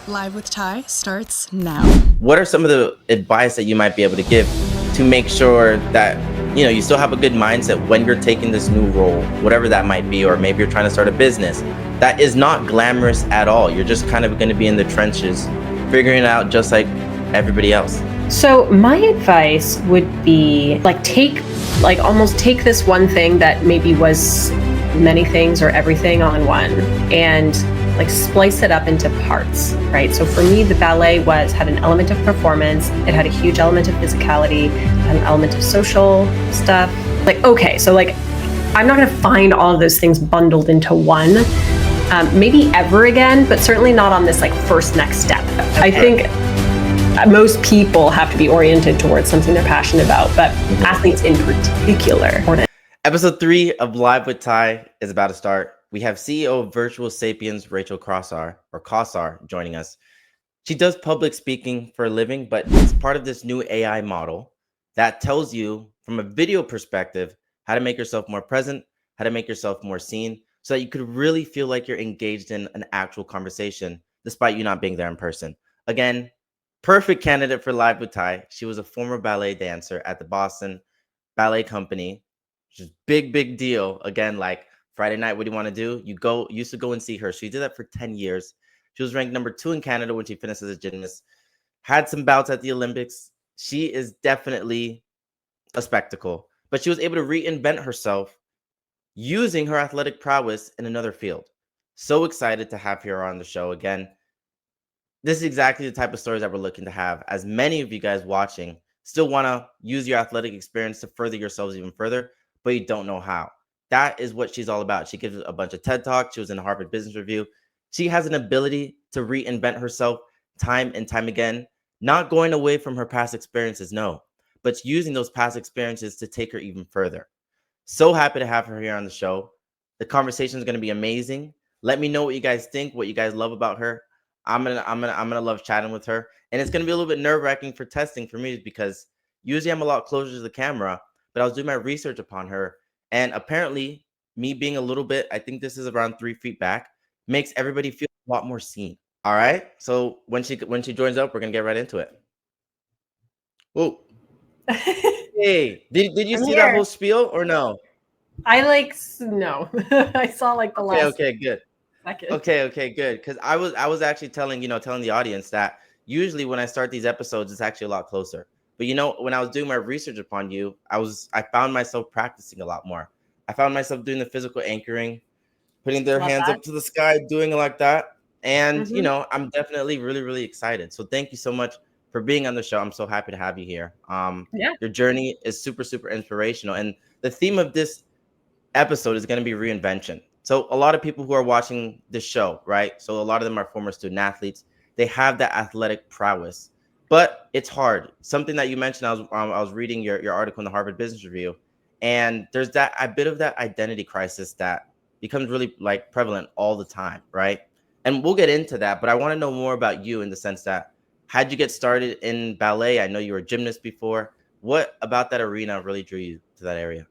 Live with Ty starts now. What are some of the advice that you might be able to give to make sure that, you still have a good mindset when you're taking this new role, whatever that might be, or maybe you're trying to start a business that is not glamorous at all. You're just kind of going to be in the trenches, figuring it out just like everybody else. So my advice would be almost take this one thing that maybe was many things or everything all in one and splice it up into parts, right? So for me, the ballet had an element of performance. It had a huge element of physicality, it had an element of social stuff. I'm not going to find all of those things bundled into one, maybe ever again, but certainly not on this first next step. Okay. I think most people have to be oriented towards something they're passionate about, but athletes in particular. Episode 3 of Live with Ty is about to start. We have CEO of Virtual Sapiens, Rachel Cossar, joining us. She does public speaking for a living, but it's part of this new AI model that tells you from a video perspective how to make yourself more present, how to make yourself more seen, so that you could really feel like you're engaged in an actual conversation, despite you not being there in person. Again, perfect candidate for Live with Ty. She was a former ballet dancer at the Boston Ballet Company, which is big deal. Again, Friday night, what do you want to do? You used to go and see her. She did that for 10 years. She was ranked number 2 in Canada when she finished as a gymnast. Had some bouts at the Olympics. She is definitely a spectacle. But she was able to reinvent herself using her athletic prowess in another field. So excited to have her on the show again. This is exactly the type of stories that we're looking to have. As many of you guys watching still want to use your athletic experience to further yourselves even further, but you don't know how. That is what she's all about. She gives a bunch of TED Talks. She was in Harvard Business Review. She has an ability to reinvent herself time and time again, not going away from her past experiences, no, but using those past experiences to take her even further. So happy to have her here on the show. The conversation is going to be amazing. Let me know what you guys think, what you guys love about her. I'm gonna love chatting with her, and it's gonna be a little bit nerve-wracking for testing for me because usually I'm a lot closer to the camera, but I was doing my research upon her. And apparently, me being a little bit, I think this is around 3 feet back, makes everybody feel a lot more seen. All right. So when she joins up, we're gonna get right into it. Oh, hey, did you see that whole spiel or no? No. I saw the last. Okay, good. Second. Okay, good. Because I was actually telling the audience that usually when I start these episodes, it's actually a lot closer. But when I was doing my research upon you, I found myself practicing a lot more. I found myself doing the physical anchoring, putting their hands up to the sky, doing it like that. And, I'm definitely really, really excited. So thank you so much for being on the show. I'm so happy to have you here. Your journey is super, super inspirational. And the theme of this episode is going to be reinvention. So a lot of people who are watching this show, right? So a lot of them are former student athletes. They have that athletic prowess. But it's hard. Something that you mentioned, I was reading your article in the Harvard Business Review, and there's a bit of that identity crisis that becomes really prevalent all the time, right? And we'll get into that, but I want to know more about you in the sense that how'd you get started in ballet? I know you were a gymnast before. What about that arena really drew you to that area?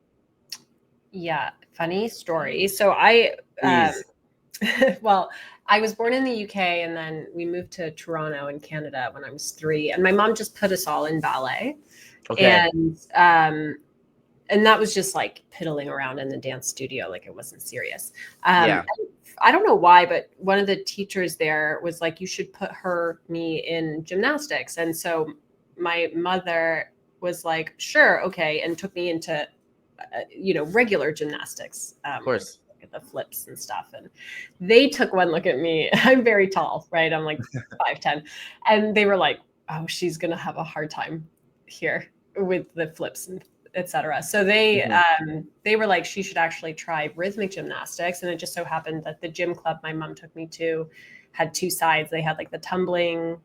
Yeah, funny story. So I was born in the UK and then we moved to Toronto in Canada when I was 3. And my mom just put us all in ballet. Okay. And that was just piddling around in the dance studio. It wasn't serious. Yeah. I don't know why, but one of the teachers there was you should put me in gymnastics. And so my mother was sure. Okay. And took me into, regular gymnastics. Of course. The flips and stuff, and they took one look at me. I'm very tall, right? I'm 5'10", and they were oh, she's gonna have a hard time here with the flips and etc. So they were she should actually try rhythmic gymnastics, and it just so happened that the gym club my mom took me to had 2 sides. They had the tumbling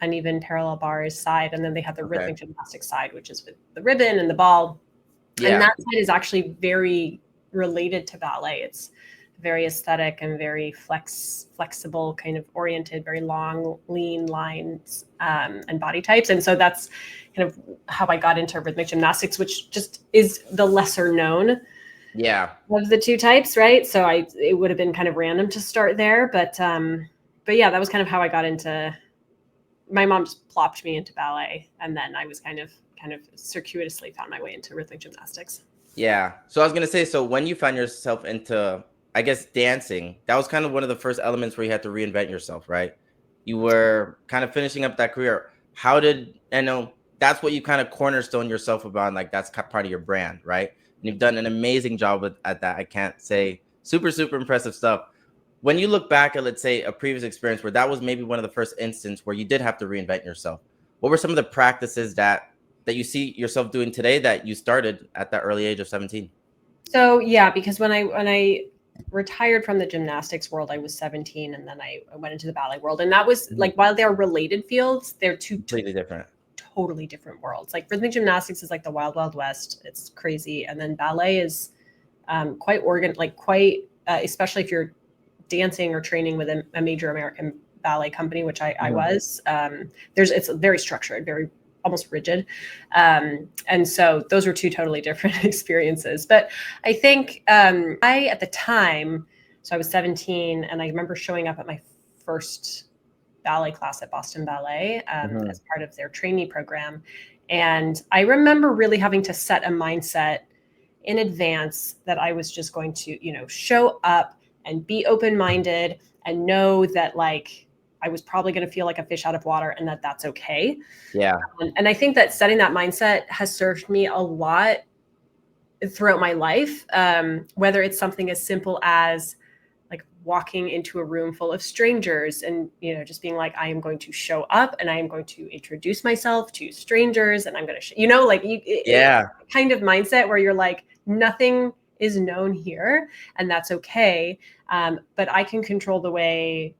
uneven parallel bars side, and then they had the rhythmic gymnastics side, which is with the ribbon and the ball. Yeah. And that side is actually very related to ballet. It's very aesthetic and very flexible, kind of oriented, very long, lean lines and body types. And so that's kind of how I got into rhythmic gymnastics, which just is the lesser known of the 2 types, right? So it would have been kind of random to start there, but but yeah, that was kind of how I got into. My mom just plopped me into ballet, and then I was kind of circuitously found my way into rhythmic gymnastics. Yeah. So I was gonna say, so when you found yourself into, I guess, dancing, that was kind of one of the first elements where you had to reinvent yourself, right? You were kind of finishing up that career. How did, I know that's what you kind of cornerstone yourself about, and like that's part of your brand, right? And you've done an amazing job at that. I can't say super, super impressive stuff. When you look back at, let's say, a previous experience where that was maybe one of the first instances where you did have to reinvent yourself, what were some of the practices that you see yourself doing today that you started at that early age of 17? So yeah, because when I retired from the gymnastics world, I was 17, and then I went into the ballet world, and that was like, while they're related fields, they're two Completely different. totally different worlds. Like rhythmic gymnastics is like the wild wild west. It's crazy, and then ballet is quite especially if you're dancing or training with a major American ballet company, which I was. It's very structured, very almost rigid. And so those were two totally different experiences. But I think at the time, so I was 17, and I remember showing up at my first ballet class at Boston Ballet as part of their trainee program. And I remember really having to set a mindset in advance that I was just going to, show up and be open-minded and know that like I was probably going to feel like a fish out of water, and that that's okay. Yeah. And I think that setting that mindset has served me a lot throughout my life, whether it's something as simple as like walking into a room full of strangers and, just being like, I am going to show up and I am going to introduce myself to strangers, and I'm going to, kind of mindset where you're like, nothing is known here, and that's okay. But I can control the way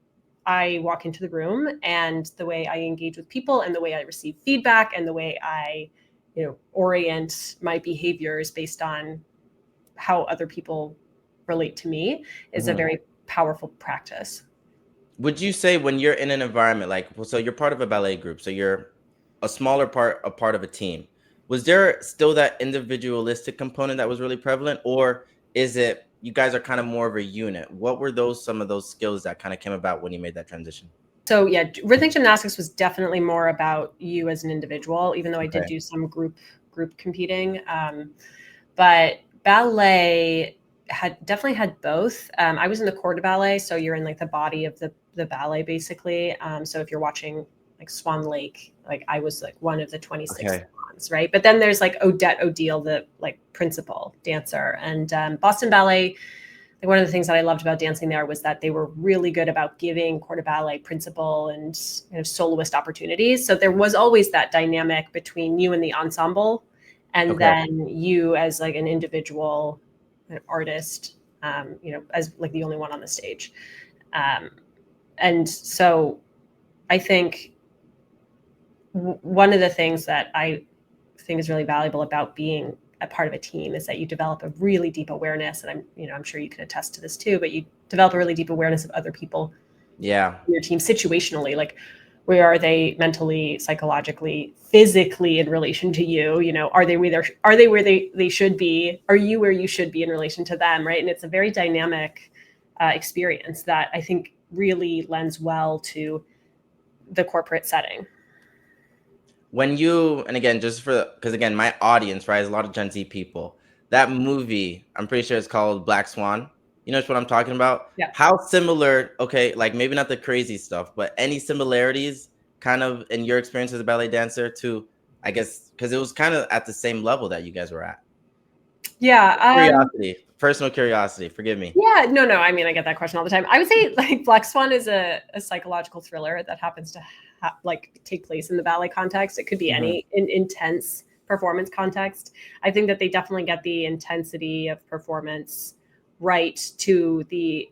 I walk into the room, and the way I engage with people, and the way I receive feedback, and the way I, orient my behaviors based on how other people relate to me is a very powerful practice. Would you say when you're in an environment like, well, so you're part of a ballet group, so you're a part of a team. Was there still that individualistic component that was really prevalent, or is it you guys are kind of more of a unit? What were some of those skills that kind of came about when you made that transition? So yeah, rhythmic gymnastics was definitely more about you as an individual, even though I did do some group competing. But ballet definitely had both. I was in the corps de ballet, so you're in like the body of the ballet basically. So if you're watching like Swan Lake, like I was like one of the 26 swans, right? But then there's like Odette Odile, the like principal dancer, and Boston Ballet. Like one of the things that I loved about dancing there was that they were really good about giving corps de ballet principal and soloist opportunities. So there was always that dynamic between you and the ensemble, and then you as like an individual artist, as like the only one on the stage. And so I think one of the things that I think is really valuable about being a part of a team is that you develop a really deep awareness. And I'm sure you can attest to this too, but you develop a really deep awareness of other people in your team situationally, like where are they mentally, psychologically, physically in relation to you? Are they where they should be? Are you where you should be in relation to them? Right. And it's a very dynamic experience that I think really lends well to the corporate setting. When and again, because again, my audience, right, is a lot of Gen Z people. That movie, I'm pretty sure it's called Black Swan. You know what I'm talking about? Yeah. How similar, like maybe not the crazy stuff, but any similarities kind of in your experience as a ballet dancer to, I guess, because it was kind of at the same level that you guys were at. Yeah. Personal curiosity, forgive me. Yeah, no. I mean, I get that question all the time. I would say like Black Swan is a psychological thriller that happens to take place in the ballet context. It could be any intense performance context. I think that they definitely get the intensity of performance right to the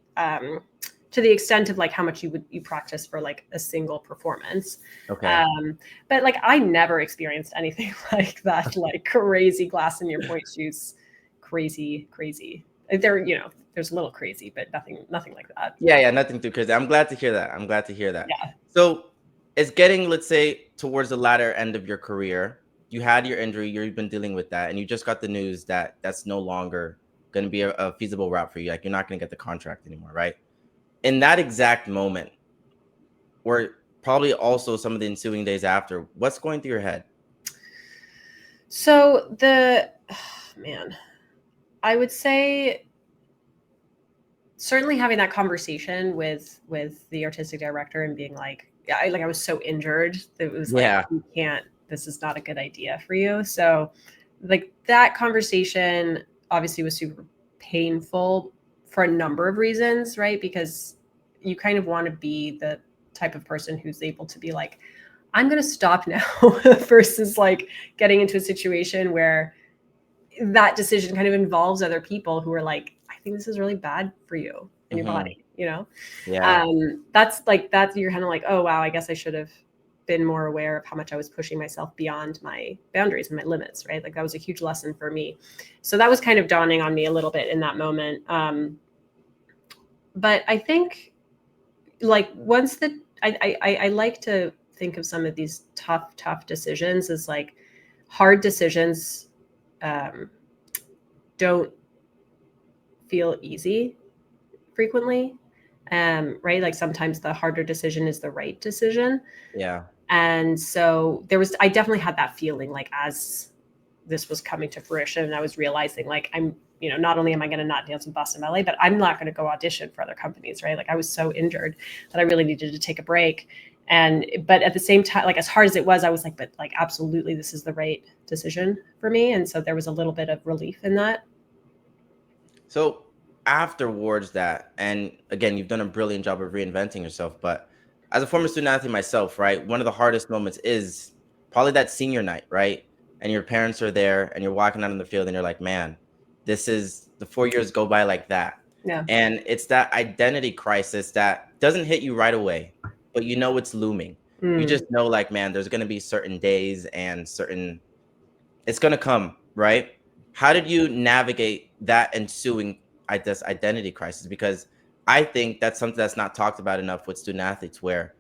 extent of like how much you practice for like a single performance. But like I never experienced anything like that, like crazy glass in your point shoes, crazy. There, there's a little crazy, but nothing like that. Yeah, nothing too crazy. I'm glad to hear that. Yeah. So it's getting, let's say, towards the latter end of your career. You had your injury, you've been dealing with that, and you just got the news that that's no longer going to be a feasible route for you. Like you're not going to get the contract anymore, right? In that exact moment, or probably also some of the ensuing days after? What's going through your head? So man, I would say certainly having that conversation with the artistic director and being like, I was so injured that it was like, Yeah. you can't, this is not a good idea for you. So like that conversation obviously was super painful for a number of reasons, right? Because you kind of want to be the type of person who's able to be like, I'm going to stop now versus like getting into a situation where that decision kind of involves other people who are like, I think this is really bad for you and your body, you know? Yeah. That's you're kind of like, oh, wow, I guess I should have been more aware of how much I was pushing myself beyond my boundaries and my limits, right? Like that was a huge lesson for me. So that was kind of dawning on me a little bit in that moment. But I think like once I like to think of some of these tough decisions as like hard decisions don't feel easy frequently. Right. Like sometimes the harder decision is the right decision. Yeah. And so I definitely had that feeling like as this was coming to fruition, I was realizing like not only am I going to not dance with Boston Ballet, but I'm not going to go audition for other companies, right? Like I was so injured that I really needed to take a break. But at the same time, like as hard as it was, I was like, but like, absolutely, this is the right decision for me. And so there was a little bit of relief in that. So afterwards that, and again, you've done a brilliant job of reinventing yourself, but as a former student athlete myself, right, one of the hardest moments is probably that senior night, right? And your parents are there and you're walking out on the field and you're like, man, this is the 4 years go by like that. Yeah. And it's that identity crisis that doesn't hit you right away, but you know it's looming. You just know like, man, there's going to be certain days and it's going to come, right? How did you navigate that ensuing this identity crisis? Because I think that's something that's not talked about enough with student athletes, where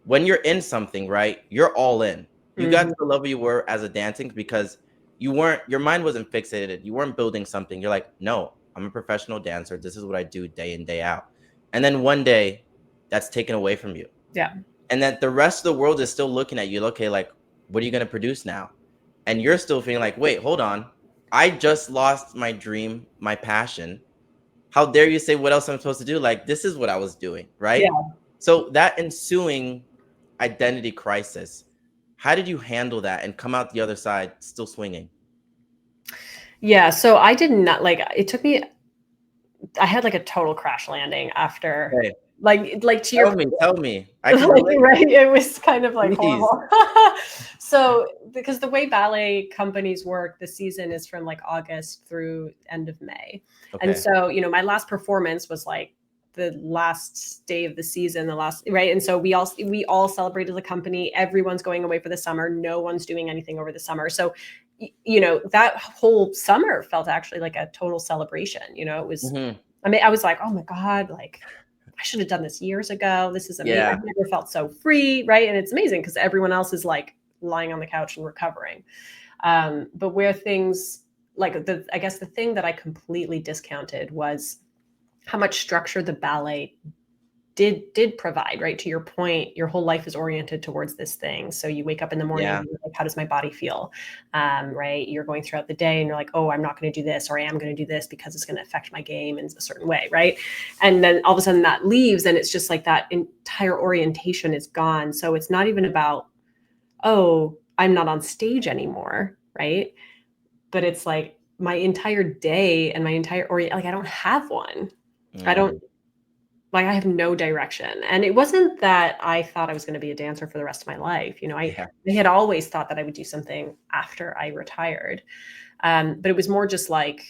when you're in something, right, you're all in. You got to the level you were as a dancing because your mind wasn't fixated. You weren't building something. You're like, no, I'm a professional dancer. This is what I do day in, day out. And then one day that's taken away from you. Yeah. And that the rest of the world is still looking at you. Okay, like, what are you going to produce now? And you're still feeling like, wait, hold on. I just lost my dream, my passion. How dare you say what else I'm supposed to do? Like, this is what I was doing, right? Yeah. So that ensuing identity crisis, how did you handle that and come out the other side still swinging? Yeah. So I did not it took me, I had like a total crash landing after Hey, like to your tell me. I can relate. right. It was kind of like Please. horrible. So because the way ballet companies work, the season is from like August through end of May. Okay. And so, my last performance was like the last day of the season, right. And so we all celebrated the company. Everyone's going away for the summer. No one's doing anything over the summer. So, that whole summer felt actually like a total celebration. It was, I mean, I was like, oh my God, like I should have done this years ago. This is amazing. Yeah. I've never felt so free. Right. And it's amazing because everyone else is like lying on the couch and recovering. But where things like I guess the thing that I completely discounted was how much structure the ballet did provide, right? To your point, your whole life is oriented towards this thing. So you wake up in the morning, and you're like, how does my body feel? Right. You're going throughout the day and you're like, oh, I'm not going to do this, or I am going to do this because it's going to affect my game in a certain way. Right. And then all of a sudden that leaves and it's just like that entire orientation is gone. So it's not even about, oh, I'm not on stage anymore. Right. But it's like my entire day and my entire, like, I don't have one. I have no direction. And it wasn't that I thought I was going to be a dancer for the rest of my life. I had always thought that I would do something after I retired. But it was more just like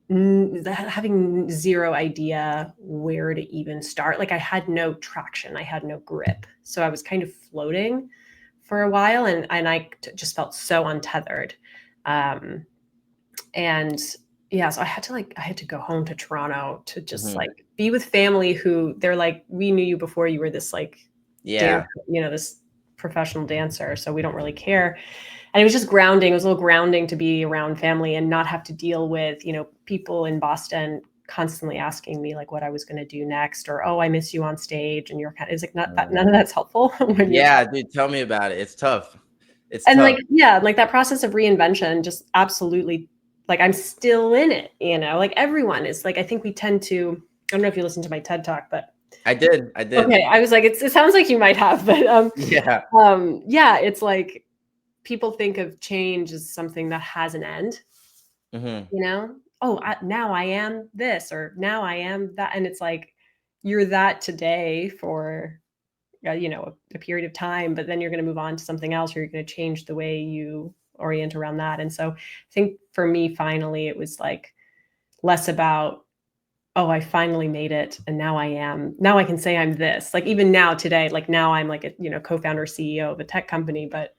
having zero idea where to even start. Like I had no traction. I had no grip. So I was kind of floating for a while and I just felt so untethered. So I had to go home to Toronto to just like be with family who they're like, we knew you before you were this like, dancer, this professional dancer. So we don't really care. And it was just grounding. It was a little grounding to be around family and not have to deal with, people in Boston constantly asking me like what I was going to do next, or, oh, I miss you on stage. And you're kind of, it's like, not that, none of that's helpful when you're, Yeah, dude, tell me about it. It's tough. It's and tough. like, yeah, like that process of reinvention, just absolutely, like, I'm still in it, like everyone is like, I think we tend to, I don't know if you listened to my TED talk, but I did. okay. I was like, it sounds like you might have, but, Yeah. yeah, it's like people think of change as something that has an end, Hmm. oh, now I am this, or now I am that. And it's like, you're that today for, a period of time, but then you're going to move on to something else, or you're going to change the way you orient around that. And so I think for me, finally, it was like less about, oh, I finally made it. And now I can say I'm this, like, even now today, like now I'm like a, co-founder, CEO of a tech company, but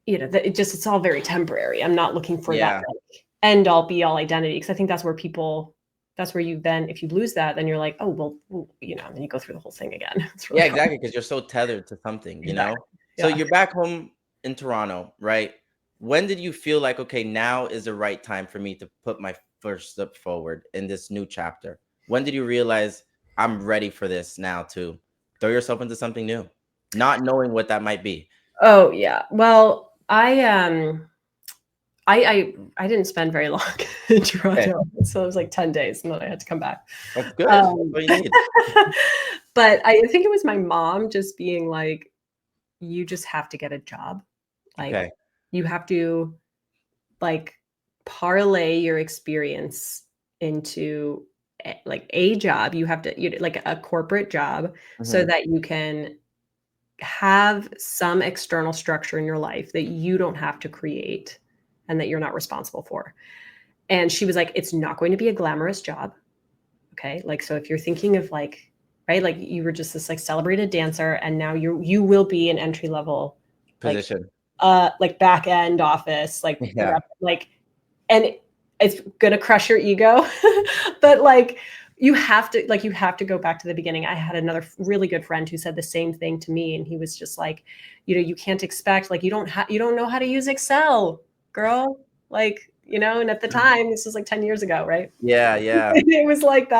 it's all very temporary. I'm not looking for that Yeah. like, end all be all identity. Cause I think that's where you then, if you lose that, then you're like, oh, well, then you go through the whole thing again. It's really Yeah, hard. exactly. Because you're so tethered to something, Exactly. So Yeah. you're back home in Toronto, right? When did you feel like, okay, now is the right time for me to put my first step forward in this new chapter? When did you realize I'm ready for this now to throw yourself into something new, not knowing what that might be? Oh yeah. Well, I didn't spend very long in Okay, Toronto. So it was like 10 days and then I had to come back. that's good. That's Um, all you need. but I think it was my mom just being like, you just have to get a job. Like Okay. you have to like parlay your experience into like a job. You have to, like a corporate job, so Hmm. that you can have some external structure in your life that you don't have to create and that you're not responsible for. And she was like, it's not going to be a glamorous job. Okay. Like, so if you're thinking of like, right, like you were just this like celebrated dancer and now you will be an entry level, like, Position. like back end office, like Yeah. like, and it's gonna crush your ego. But like you have to go back to the beginning. I had another really good friend who said the same thing to me, and he was just like, you can't expect, like, you don't know how to use Excel, girl. Like, and at the time, this was like 10 years ago, right? Yeah. Yeah. It was like,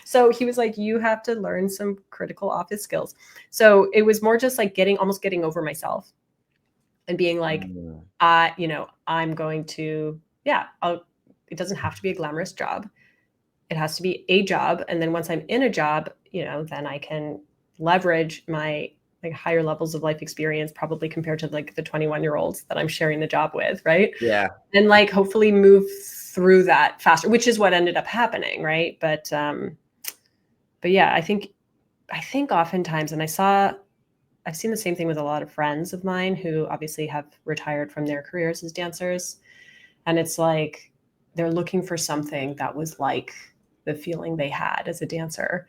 so he was like, you have to learn some critical office skills. So it was more just like almost getting over myself and being like, Mm. I'm going to, yeah, it doesn't have to be a glamorous job. It has to be a job. And then once I'm in a job, then I can leverage my like higher levels of life experience, probably compared to like the 21-year-olds that I'm sharing the job with. Right. Yeah. And like hopefully move through that faster, which is what ended up happening. Right. But yeah, I think oftentimes, and I've seen the same thing with a lot of friends of mine who obviously have retired from their careers as dancers. And it's like they're looking for something that was like the feeling they had as a dancer.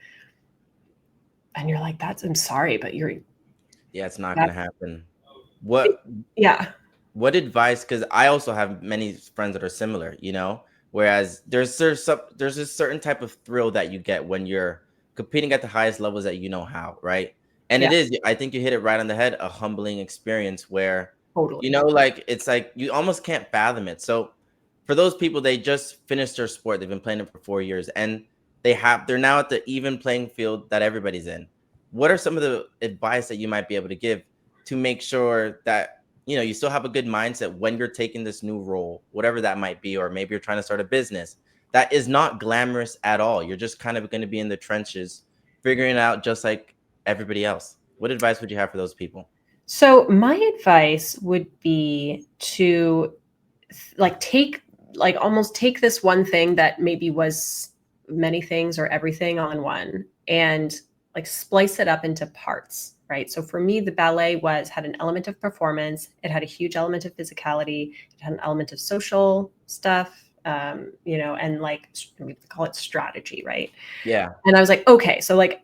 And you're like, I'm sorry, but Yeah. It's not that, gonna happen. What yeah. what advice, because I also have many friends that are similar, whereas there's a certain type of thrill that you get when you're competing at the highest levels that you know how, right? And Yeah, it is, I think you hit it right on the head, a humbling experience where totally. like it's like you almost can't fathom it. So for those people, they just finished their sport, they've been playing it for 4 years, and they're now at the even playing field that everybody's in. What are some of the advice that you might be able to give to make sure that you still have a good mindset when you're taking this new role, whatever that might be, or maybe you're trying to start a business that is not glamorous at all. You're just kind of going to be in the trenches, figuring it out just like everybody else. What advice would you have for those people? So my advice would be to like almost take this one thing that maybe was many things or everything all in one, and like splice it up into parts, right? So for me, the ballet had an element of performance, it had a huge element of physicality, it had an element of social stuff, and like we call it strategy, right? Yeah, And I was like, okay, so like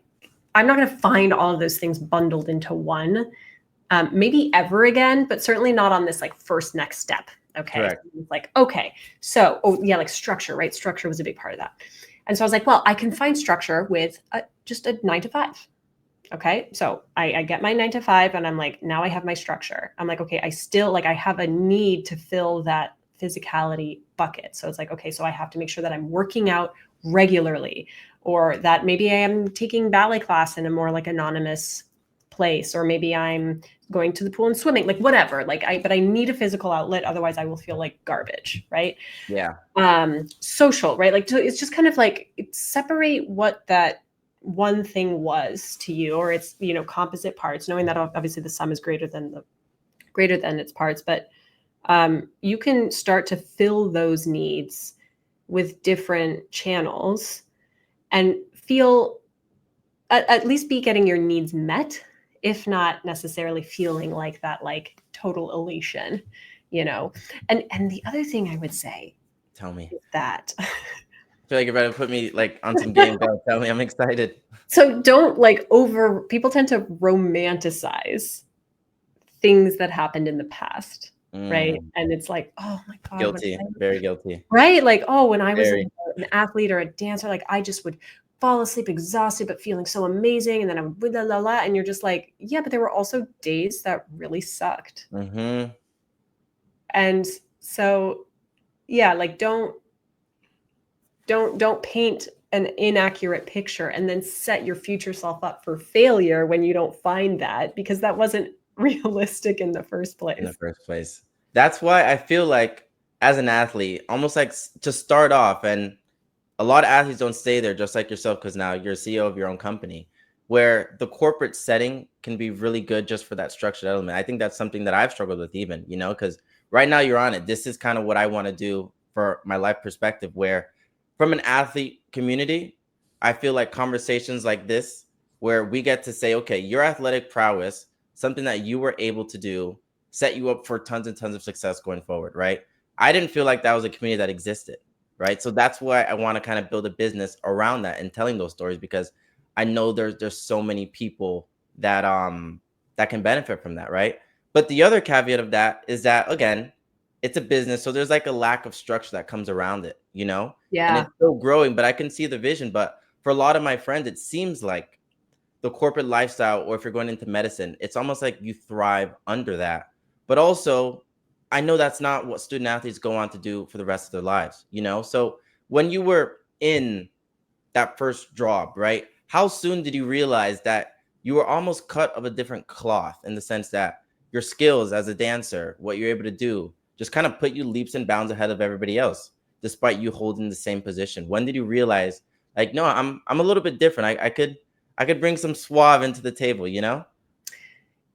I'm not going to find all of those things bundled into one, maybe ever again, but certainly not on this like first next step. Okay. correct. It's like, okay. So, oh yeah, like structure, right? Structure was a big part of that. And so I was like, well, I can find structure with just a 9 to 5. Okay. So I get my 9 to 5 and I'm like, now I have my structure. I'm like, okay, I still like, I have a need to fill that physicality bucket. So it's like, okay, so I have to make sure that I'm working out regularly, or that maybe I am taking ballet class in a more like anonymous place, or maybe I'm going to the pool and swimming, like whatever. But I need a physical outlet, otherwise I will feel like garbage, right? Yeah. Social, right? Like, so it's just kind of like separate what that one thing was to you, or it's, you know, composite parts, knowing that obviously the sum is greater than its parts, but you can start to fill those needs with different channels and feel at least be getting your needs met, if not necessarily feeling like that, like total elation, you know. And the other thing I would say Tell me. is that I feel like you're about to put me like on some game. Go. Tell me, I'm excited. so don't people tend to romanticize things that happened in the past, right? And it's like, oh my God, Guilty. Very guilty. right? Like, oh, when I was Very. an athlete or a dancer, like I just would fall asleep exhausted, but feeling so amazing. And then I would la la la. And you're just like, yeah, but there were also days that really sucked. Mm-hmm. And so, yeah, like don't paint an inaccurate picture and then set your future self up for failure when you don't find that, because that wasn't realistic in the first place. That's why I feel like as an athlete, almost like to start off, and a lot of athletes don't stay there, just like yourself, because now you're CEO of your own company, where the corporate setting can be really good just for that structured element. I think that's something that I've struggled with even, you know, because right now you're on it. This is kind of what I want to do for my life perspective, where from an athlete community, I feel like conversations like this, where we get to say, okay, your athletic prowess, something that you were able to do, set you up for tons and tons of success going forward, right? I didn't feel like that was a community that existed, right? So that's why I want to kind of build a business around that and telling those stories, because I know there's so many people that that can benefit from that, right? But the other caveat of that is that, again, it's a business, so there's like a lack of structure that comes around it, you know? And Yeah. it's still growing, but I can see the vision. But for a lot of my friends, it seems like the corporate lifestyle, or if you're going into medicine, it's almost like you thrive under that. But also, I know that's not what student athletes go on to do for the rest of their lives, you know? So when you were in that first job, right? How soon did you realize that you were almost cut of a different cloth, in the sense that your skills as a dancer, what you're able to do, just kind of put you leaps and bounds ahead of everybody else, despite you holding the same position? When did you realize, like, no, I'm a little bit different. I could bring some suave into the table, you know?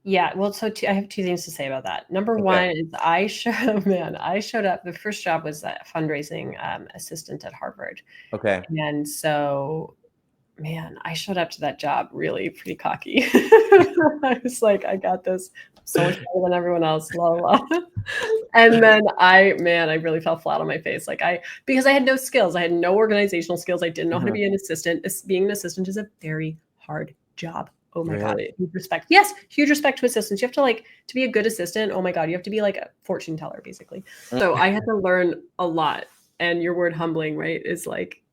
Yeah, well, so I have two things to say about that. Number Okay. one is I showed up. The first job was a fundraising assistant at Harvard. Okay. And so, man, I showed up to that job really pretty cocky. I was like, I got this, so much better than everyone else, la la la. And then I really fell flat on my face. Because I had no skills. I had no organizational skills. I didn't know how to be an assistant. Being an assistant is a very hard job. Oh my God. Really? Huge respect. Yes, huge respect to assistants. You have to be a good assistant. Oh my God. You have to be like a fortune teller, basically. So I had to learn a lot. And your word humbling, right, is like,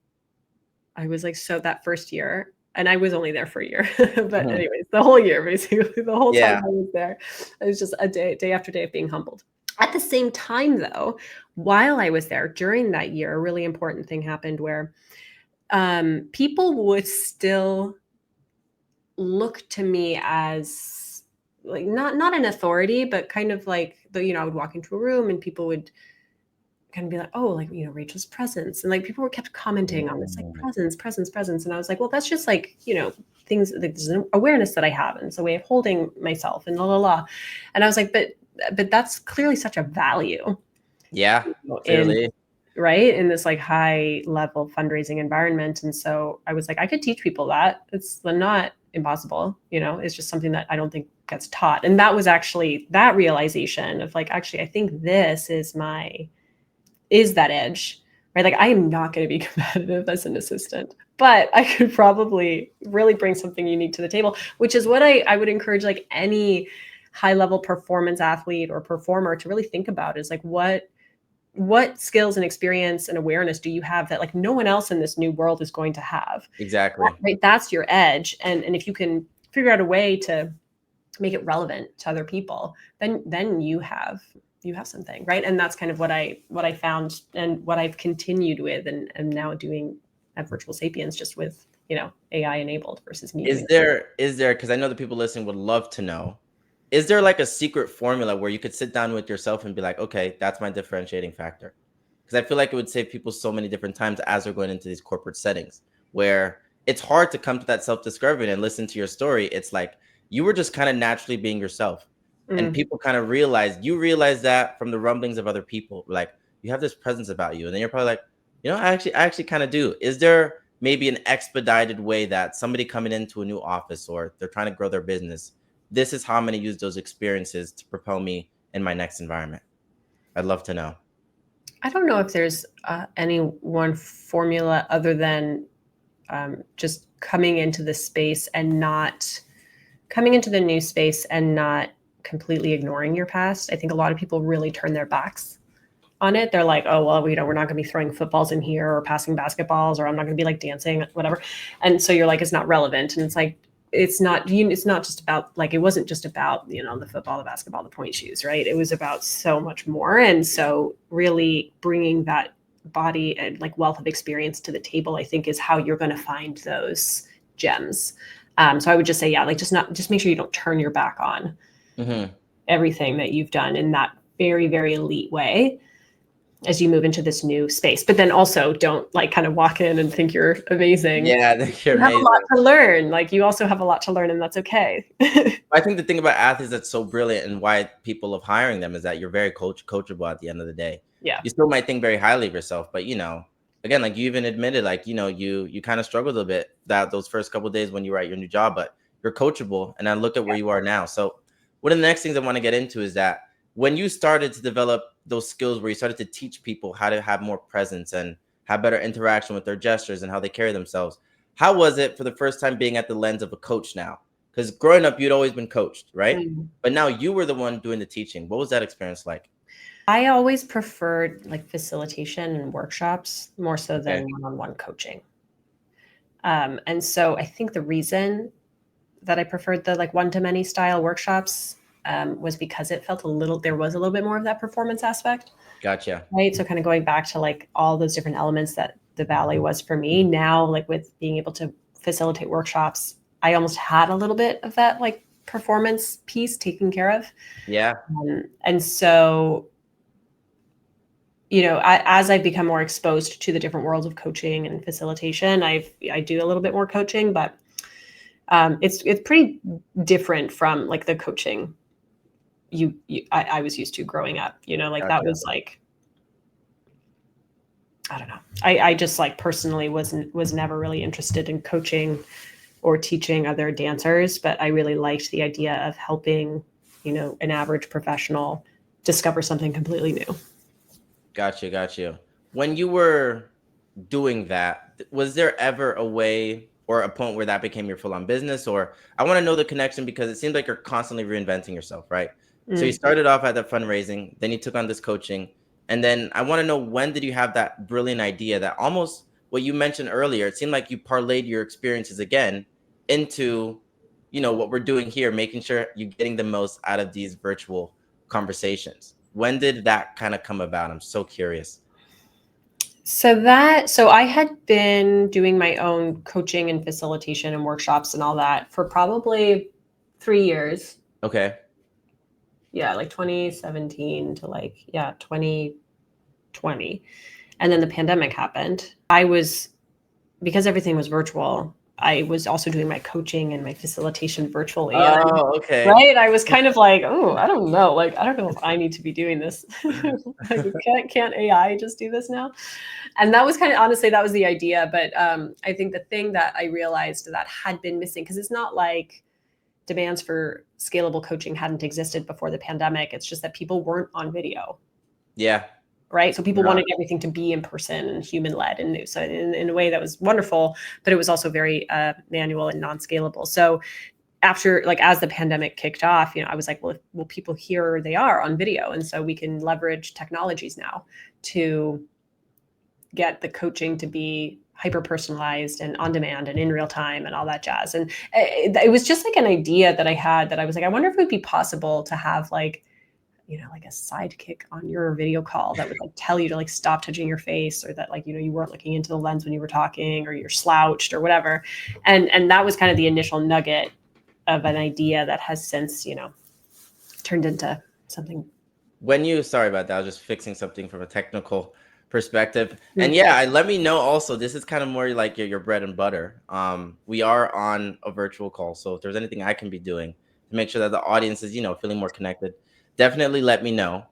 I was like, so that first year, and I was only there for a year, but anyways, the whole year, basically, the whole time I was there, it was just a day after day of being humbled. At the same time, though, while I was there during that year, a really important thing happened where people would still look to me as like not an authority, but kind of like I would walk into a room and people would kind of be like, oh, like, Rachel's presence. And like people were kept commenting on this, like presence. And I was like, well, that's just like, things, there's an awareness that I have. And it's a way of holding myself and la, la, la. And I was like, but that's clearly such a value. Yeah, clearly. Right. In this like high level fundraising environment. And so I was like, I could teach people that. It's not impossible. It's just something that I don't think gets taught. And that was actually that realization of like, actually, I think this is that edge, right? Like I am not going to be competitive as an assistant, but I could probably really bring something unique to the table, which is what I would encourage like any high level performance athlete or performer to really think about, is like, what skills and experience and awareness do you have that like no one else in this new world is going to have? Exactly. Right. That's your edge. And if you can figure out a way to make it relevant to other people, then you have you have something, right? And that's kind of what I found and what I've continued with, and now doing at Virtual Sapiens, just with, AI enabled versus me doing. Is there, because I know the people listening would love to know, is there like a secret formula where you could sit down with yourself and be like, okay, that's my differentiating factor? Because I feel like it would save people so many different times as they're going into these corporate settings where it's hard to come to that self-discovery and listen to your story. It's like you were just kind of naturally being yourself. And people kind of you realize that from the rumblings of other people, like you have this presence about you. And then you're probably like, I actually kind of do. Is there maybe an expedited way that somebody coming into a new office or they're trying to grow their business, this is how I'm going to use those experiences to propel me in my next environment? I'd love to know. I don't know if there's any one formula other than just coming into the space and not coming into the new space and not completely ignoring your past. I think a lot of people really turn their backs on it. They're like, oh, well, we're not going to be throwing footballs in here or passing basketballs, or I'm not going to be like dancing, whatever. And so you're like, it's not relevant. And it's like, it's not just about, like, it wasn't just about, the football, the basketball, the point shoes, right? It was about so much more. And so really bringing that body and like wealth of experience to the table, I think, is how you're going to find those gems. So I would just say, yeah, like just make sure you don't turn your back on everything that you've done in that very, very elite way as you move into this new space. But then also don't like kind of walk in and think you're amazing. Yeah, you're amazing. You have a lot to learn. Like you also have a lot to learn, and that's okay. I think the thing about athletes that's so brilliant and why people love hiring them is that you're very coachable at the end of the day. Yeah. You still might think very highly of yourself, but again, like you even admitted, like, you kind of struggled a bit those first couple of days when you were at your new job, but you're coachable. And I look at where you are now. So one of the next things I want to get into is that when you started to develop those skills where you started to teach people how to have more presence and have better interaction with their gestures and how they carry themselves, how was it for the first time being at the lens of a coach now? Because growing up, you'd always been coached, right? But now you were the one doing the teaching. What was that experience like? I always preferred like facilitation and workshops more so than one-on-one coaching. And so I think the reason that I preferred the like one-to-many style workshops was because it felt there was a little bit more of that performance aspect. Gotcha. Right. So kind of going back to like all those different elements that the ballet was for me now, like with being able to facilitate workshops, I almost had a little bit of that like performance piece taken care of. Yeah. And so, as I've become more exposed to the different worlds of coaching and facilitation, I do a little bit more coaching, but it's pretty different from like the coaching I was used to growing up, like Gotcha. that was like, I don't know. I just like personally was never really interested in coaching or teaching other dancers, but I really liked the idea of helping, an average professional discover something completely new. Gotcha. When you were doing that, was there ever a way or a point where that became your full-on business? Or I want to know the connection, because it seems like you're constantly reinventing yourself, right? So you started off at the fundraising, then you took on this coaching. And then I want to know, when did you have that brilliant idea that almost what you mentioned earlier, it seemed like you parlayed your experiences again into, what we're doing here, making sure you're getting the most out of these virtual conversations. When did that kind of come about? I'm so curious. So I had been doing my own coaching and facilitation and workshops and all that for probably 3 years. Okay. Yeah, like 2017 to 2020. And then the pandemic happened. Because everything was virtual, I was also doing my coaching and my facilitation virtually. Oh, okay. Right? I was kind of like, oh, I don't know. Like, I don't know if I need to be doing this. Like, can't AI just do this now? And that was honestly, that was the idea. But I think the thing that I realized that had been missing, because it's not like demands for scalable coaching hadn't existed before the pandemic. It's just that people weren't on video. Yeah. Right. So people wanted everything to be in person and human led. And so in a way that was wonderful, but it was also very manual and non-scalable. So after, like, as the pandemic kicked off, I was like, well, people here they are on video. And so we can leverage technologies now to get the coaching to be hyper personalized and on demand and in real time and all that jazz. And it was just like an idea that I had, that I was like, I wonder if it would be possible to have like like a sidekick on your video call that would like tell you to like stop touching your face, or that like, you weren't looking into the lens when you were talking, or you're slouched or whatever. And that was kind of the initial nugget of an idea that has since, turned into something. Sorry about that, I was just fixing something from a technical perspective. And yeah, let me know also, this is kind of more like your bread and butter. We are on a virtual call, so if there's anything I can be doing to make sure that the audience is, feeling more connected, definitely let me know.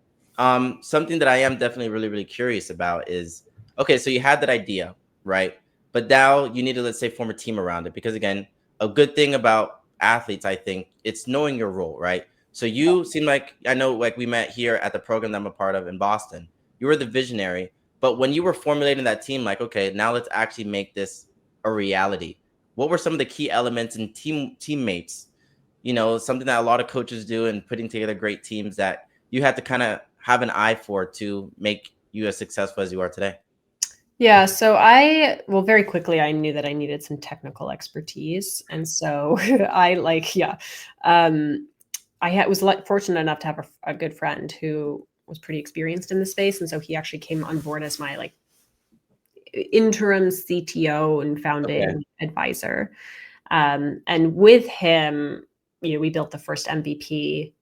Something that I am definitely really, really curious about is, okay, so you had that idea, right? But now you need to, let's say, form a team around it, because again, a good thing about athletes, I think, it's knowing your role, right? So you seem like, I know, like we met here at the program that I'm a part of in Boston. You were the visionary, but when you were formulating that team, like, okay, now let's actually make this a reality. What were some of the key elements in teammates? Something that a lot of coaches do in putting together great teams that you had to kind of have an eye for to make you as successful as you are today. Yeah. So very quickly, I knew that I needed some technical expertise. And so I was fortunate enough to have a good friend who was pretty experienced in the space. And so he actually came on board as my like interim CTO and founding advisor. And with him, we built the first MVP.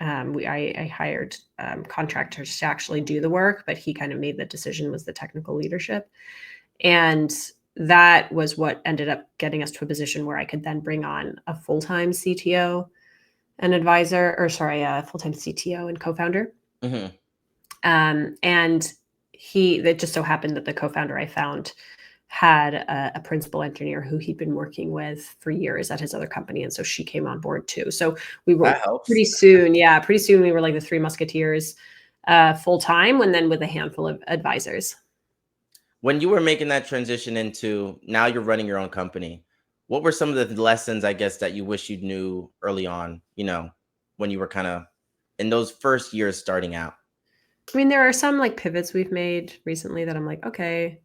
I hired contractors to actually do the work, but he kind of made the decision, was the technical leadership. And that was what ended up getting us to a position where I could then bring on a full-time CTO and advisor, or sorry, a full-time CTO and co-founder. Mm-hmm. And that just so happened that the co-founder I found had a principal engineer who he'd been working with for years at his other company. And so she came on board too. So we were pretty soon we were like the three musketeers full time, and then with a handful of advisors. When you were making that transition into now you're running your own company, what were some of the lessons, I guess, that you wish you knew early on, when you were kind of in those first years starting out? I mean, there are some like pivots we've made recently that I'm like, okay,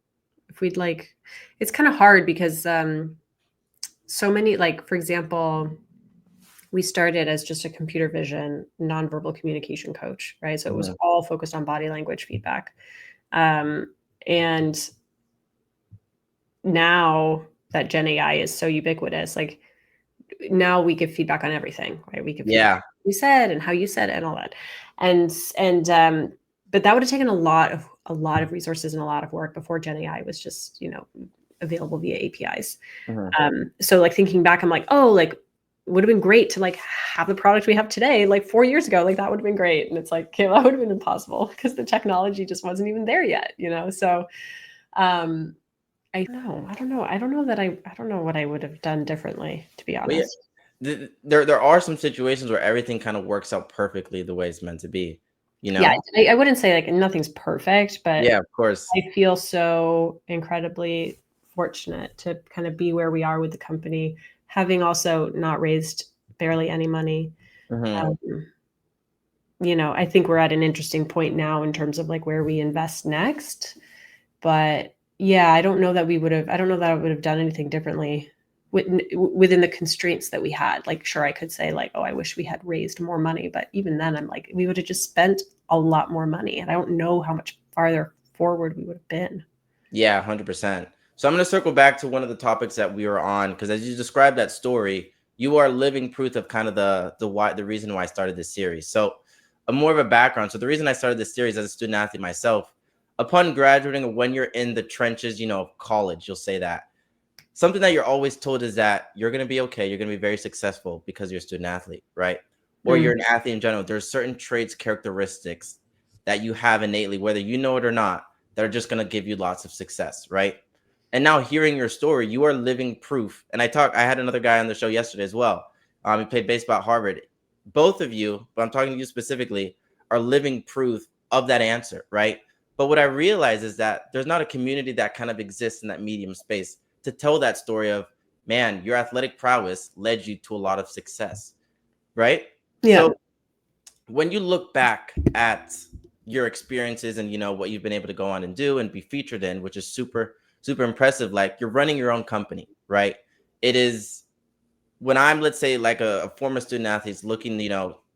if we'd like, it's kind of hard because so many, like, for example, we started as just a computer vision, nonverbal communication coach, right? So it was all focused on body language feedback. And now that Gen AI is so ubiquitous, like now we give feedback on everything, right? We give feedback on what you said and how you said it and all that. But that would have taken a lot of resources and a lot of work before Gen AI was just, available via APIs. So like thinking back, I'm like, oh, like would have been great to like have the product we have today, like 4 years ago, like that would have been great. And it's like, okay, that would have been impossible because the technology just wasn't even there yet, So I don't know what I would have done differently, to be honest. Yeah, there are some situations where everything kind of works out perfectly the way it's meant to be. Yeah, I wouldn't say like nothing's perfect, but yeah, of course. I feel so incredibly fortunate to kind of be where we are with the company, having also not raised barely any money. I think we're at an interesting point now in terms of like where we invest next. But yeah, I don't know that I would have done anything differently within the constraints that we had. Like, sure, I could say like, oh, I wish we had raised more money. But even then, I'm like, we would have just spent a lot more money. And I don't know how much farther forward we would have been. Yeah, 100%. So I'm going to circle back to one of the topics that we were on, because as you described that story, you are living proof of kind of the reason why I started this series. So more of a background. So the reason I started this series as a student athlete myself, upon graduating, or when you're in the trenches, of college, you'll say that something that you're always told is that you're going to be okay. You're going to be very successful because you're a student athlete, right? Or you're an athlete in general. There's certain traits, characteristics that you have innately, whether you know it or not, that are just going to give you lots of success, right? And now hearing your story, you are living proof. And I had another guy on the show yesterday as well. He played baseball at Harvard. Both of you, but I'm talking to you specifically, are living proof of that answer, right? But what I realize is that there's not a community that kind of exists in that medium space to tell that story of, man, your athletic prowess led you to a lot of success, right? Yeah. So when you look back at your experiences and what you've been able to go on and do and be featured in, which is super, super impressive. Like, you're running your own company, right? It is, when I'm, let's say, like a former student athlete looking,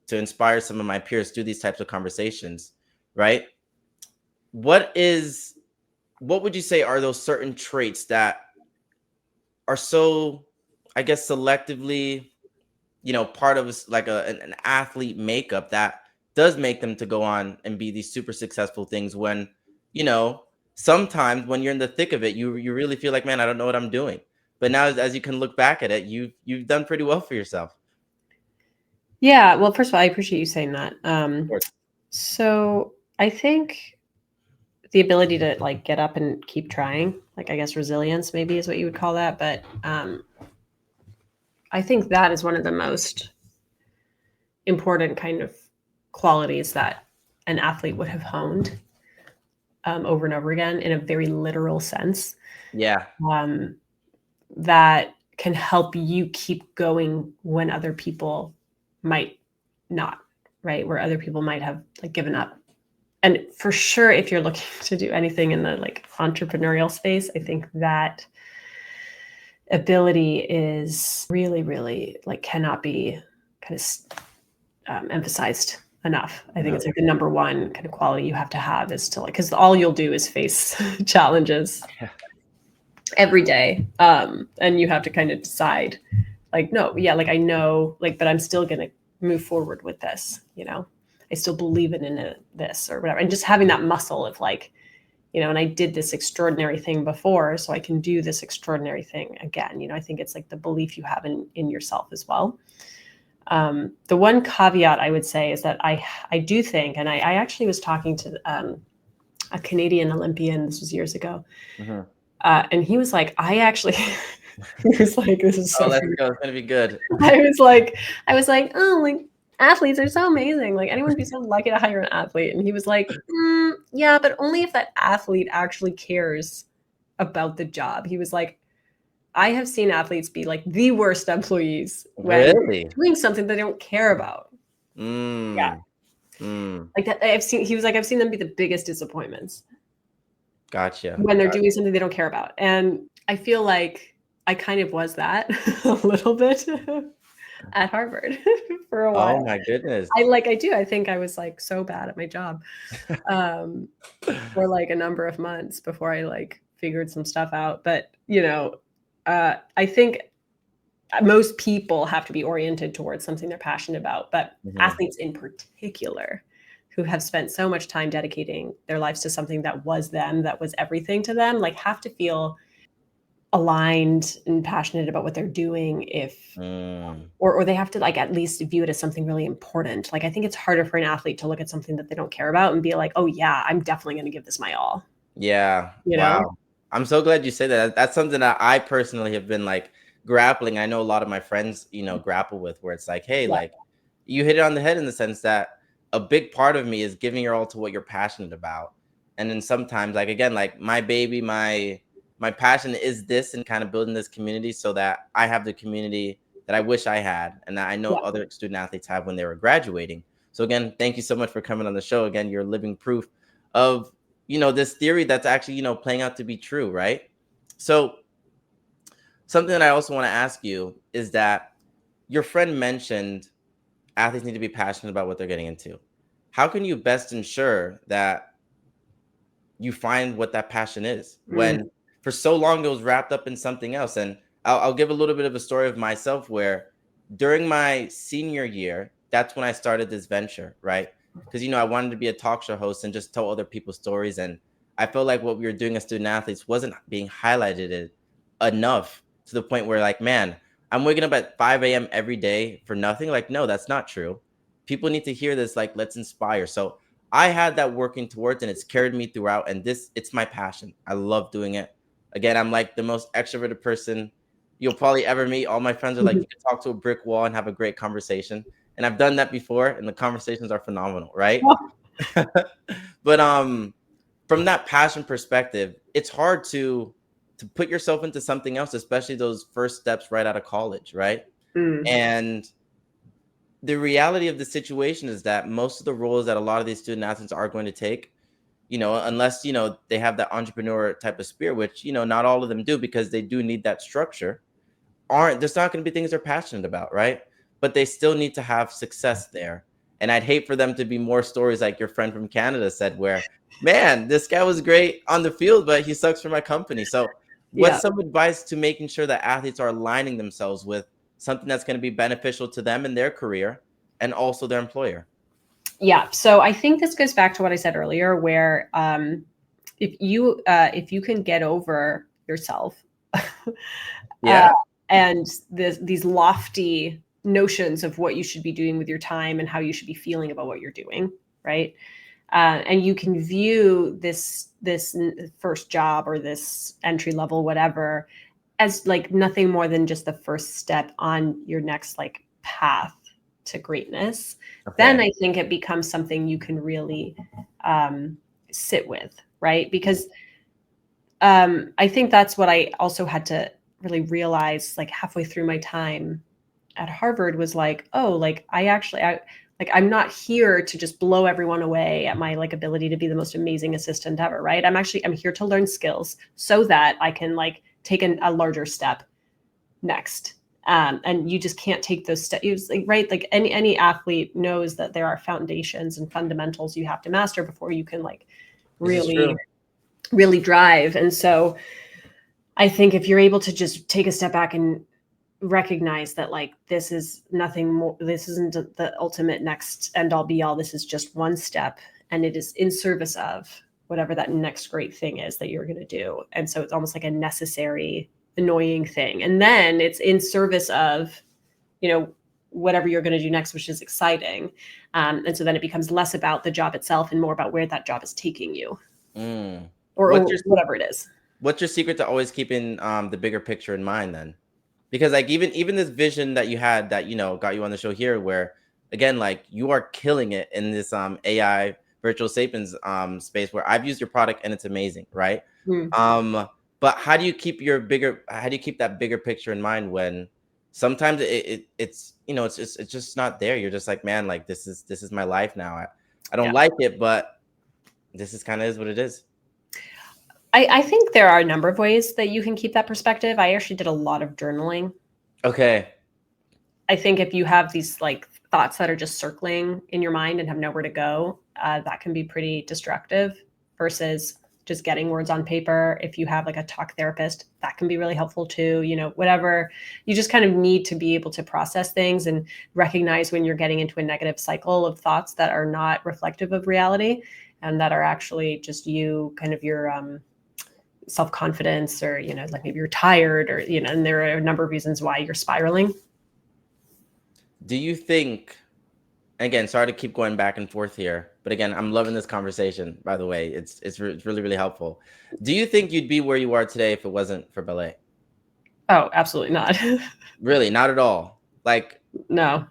to inspire some of my peers through these types of conversations, right? What would you say are those certain traits that are so, I guess, selectively, part of like an athlete makeup that does make them to go on and be these super successful things when, you know, sometimes when you're in the thick of it, you really feel like, man, I don't know what I'm doing. But now as you can look back at it, you've done pretty well for yourself. Yeah. Well, first of all, I appreciate you saying that. Of course. So I think the ability to like get up and keep trying, like I guess resilience maybe is what you would call that. But I think that is one of the most important kind of qualities that an athlete would have honed over and over again in a very literal sense. Yeah. That can help you keep going when other people might not, right? Where other people might have like given up. And for sure, if you're looking to do anything in the like entrepreneurial space, I think that ability is really, really like cannot be kind of emphasized enough. I think it's like the number one kind of quality you have to have is to like, because all you'll do is face challenges every day. And you have to kind of decide like, no, yeah, like I know, like, but I'm still going to move forward with this, I still believe in this or whatever. And just having that muscle of like, and I did this extraordinary thing before, so I can do this extraordinary thing again. I think it's like the belief you have in yourself as well. The one caveat I would say is that I do think, and I actually was talking to a Canadian Olympian, this was years ago, and he was like, he was like, this is so let's go. It's gonna be good. I was like, oh, like athletes are so amazing. Like anyone would be so lucky to hire an athlete. And he was like, yeah, but only if that athlete actually cares about the job. He was like, I have seen athletes be like the worst employees when doing something they don't care about. Yeah. Like that, he was like, I've seen them be the biggest disappointments. Gotcha. When they're doing something they don't care about. And I feel like I kind of was that a little bit at Harvard for a while. Oh my goodness. I think I was like so bad at my job for like a number of months before I like figured some stuff out. But, I think most people have to be oriented towards something they're passionate about, but athletes in particular who have spent so much time dedicating their lives to something that was them, that was everything to them, like have to feel aligned and passionate about what they're doing or they have to like at least view it as something really important. Like I think it's harder for an athlete to look at something that they don't care about and be like, oh yeah, I'm definitely going to give this my all. Yeah. Wow. I'm so glad you say that. That's something that I personally have been like grappling. I know a lot of my friends, grapple with, where it's like, hey, like you hit it on the head in the sense that a big part of me is giving your all to what you're passionate about. And then sometimes, like, again, like my baby, my passion is this and kind of building this community so that I have the community that I wish I had and that I know other student athletes have when they were graduating. So again, thank you so much for coming on the show. Again, you're living proof of, this theory that's actually, playing out to be true, right? So something that I also want to ask you is that your friend mentioned athletes need to be passionate about what they're getting into. How can you best ensure that you find what that passion is when for so long it was wrapped up in something else? And I'll give a little bit of a story of myself where during my senior year, that's when I started this venture, right? Because, I wanted to be a talk show host and just tell other people's stories. And I felt like what we were doing as student athletes wasn't being highlighted enough to the point where like, man, I'm waking up at 5 a.m. every day for nothing. Like, no, that's not true. People need to hear this. Like, let's inspire. So I had that working towards, and it's carried me throughout. And it's my passion. I love doing it. Again, I'm like the most extroverted person you'll probably ever meet. All my friends are like, you can talk to a brick wall and have a great conversation. And I've done that before, and the conversations are phenomenal, right? But from that passion perspective, it's hard to put yourself into something else, especially those first steps right out of college, right? And the reality of the situation is that most of the roles that a lot of these student athletes are going to take, unless, they have that entrepreneur type of spirit, which, not all of them do because they do need that structure, there's not going to be things they're passionate about, right? But they still need to have success there. And I'd hate for them to be more stories like your friend from Canada said, where, man, this guy was great on the field, but he sucks for my company. So what's Yeah. some advice to making sure that athletes are aligning themselves with something that's going to be beneficial to them in their career and also their employer? Yeah. So I think this goes back to what I said earlier, where if you can get over yourself Yeah. and these lofty notions of what you should be doing with your time and how you should be feeling about what you're doing, right? And you can view this first job or this entry level whatever as like nothing more than just the first step on your next like path to greatness. Then Okay. I think it becomes something you can really sit with, right? Because I think that's what I also had to really realize like halfway through my time at Harvard was like, oh, like I'm not here to just blow everyone away at my like ability to be the most amazing assistant ever, right? I'm here to learn skills so that I can like take a larger step next. And you just can't take those steps, like, right? Like any athlete knows that there are foundations and fundamentals you have to master before you can like This is really, true. really drive. And so I think if you're able to just take a step back and recognize that like this is nothing more, this isn't the ultimate next end all be all, this is just one step and it is in service of whatever that next great thing is that you're going to do. And so it's almost like a necessary annoying thing, and then it's in service of whatever you're going to do next, which is exciting. And so then it becomes less about the job itself and more about where that job is taking you, Mm. or whatever it is. What's your secret to always keeping the bigger picture in mind then? Because like even this vision that you had that got you on the show here, where again like you are killing it in this AI virtual sapiens space where I've used your product and it's amazing, right? Mm. But how do you keep that bigger picture in mind when sometimes it's just not there? You're just like, man, like this is my life now. I don't Yeah. like it, but this is kind of is what it is. I think there are a number of ways that you can keep that perspective. I actually did a lot of journaling. Okay. I think if you have these like thoughts that are just circling in your mind and have nowhere to go, that can be pretty destructive versus just getting words on paper. If you have like a talk therapist, that can be really helpful too. Whatever, you just kind of need to be able to process things and recognize when you're getting into a negative cycle of thoughts that are not reflective of reality and that are actually just you kind of your self-confidence, or like maybe you're tired, or and there are a number of reasons why you're spiraling. Do you think, again, sorry to keep going back and forth here, but again, I'm loving this conversation, by the way. It's really, really helpful. Do you think you'd be where you are today if it wasn't for ballet? Oh, absolutely not. Really, not at all. Like, No,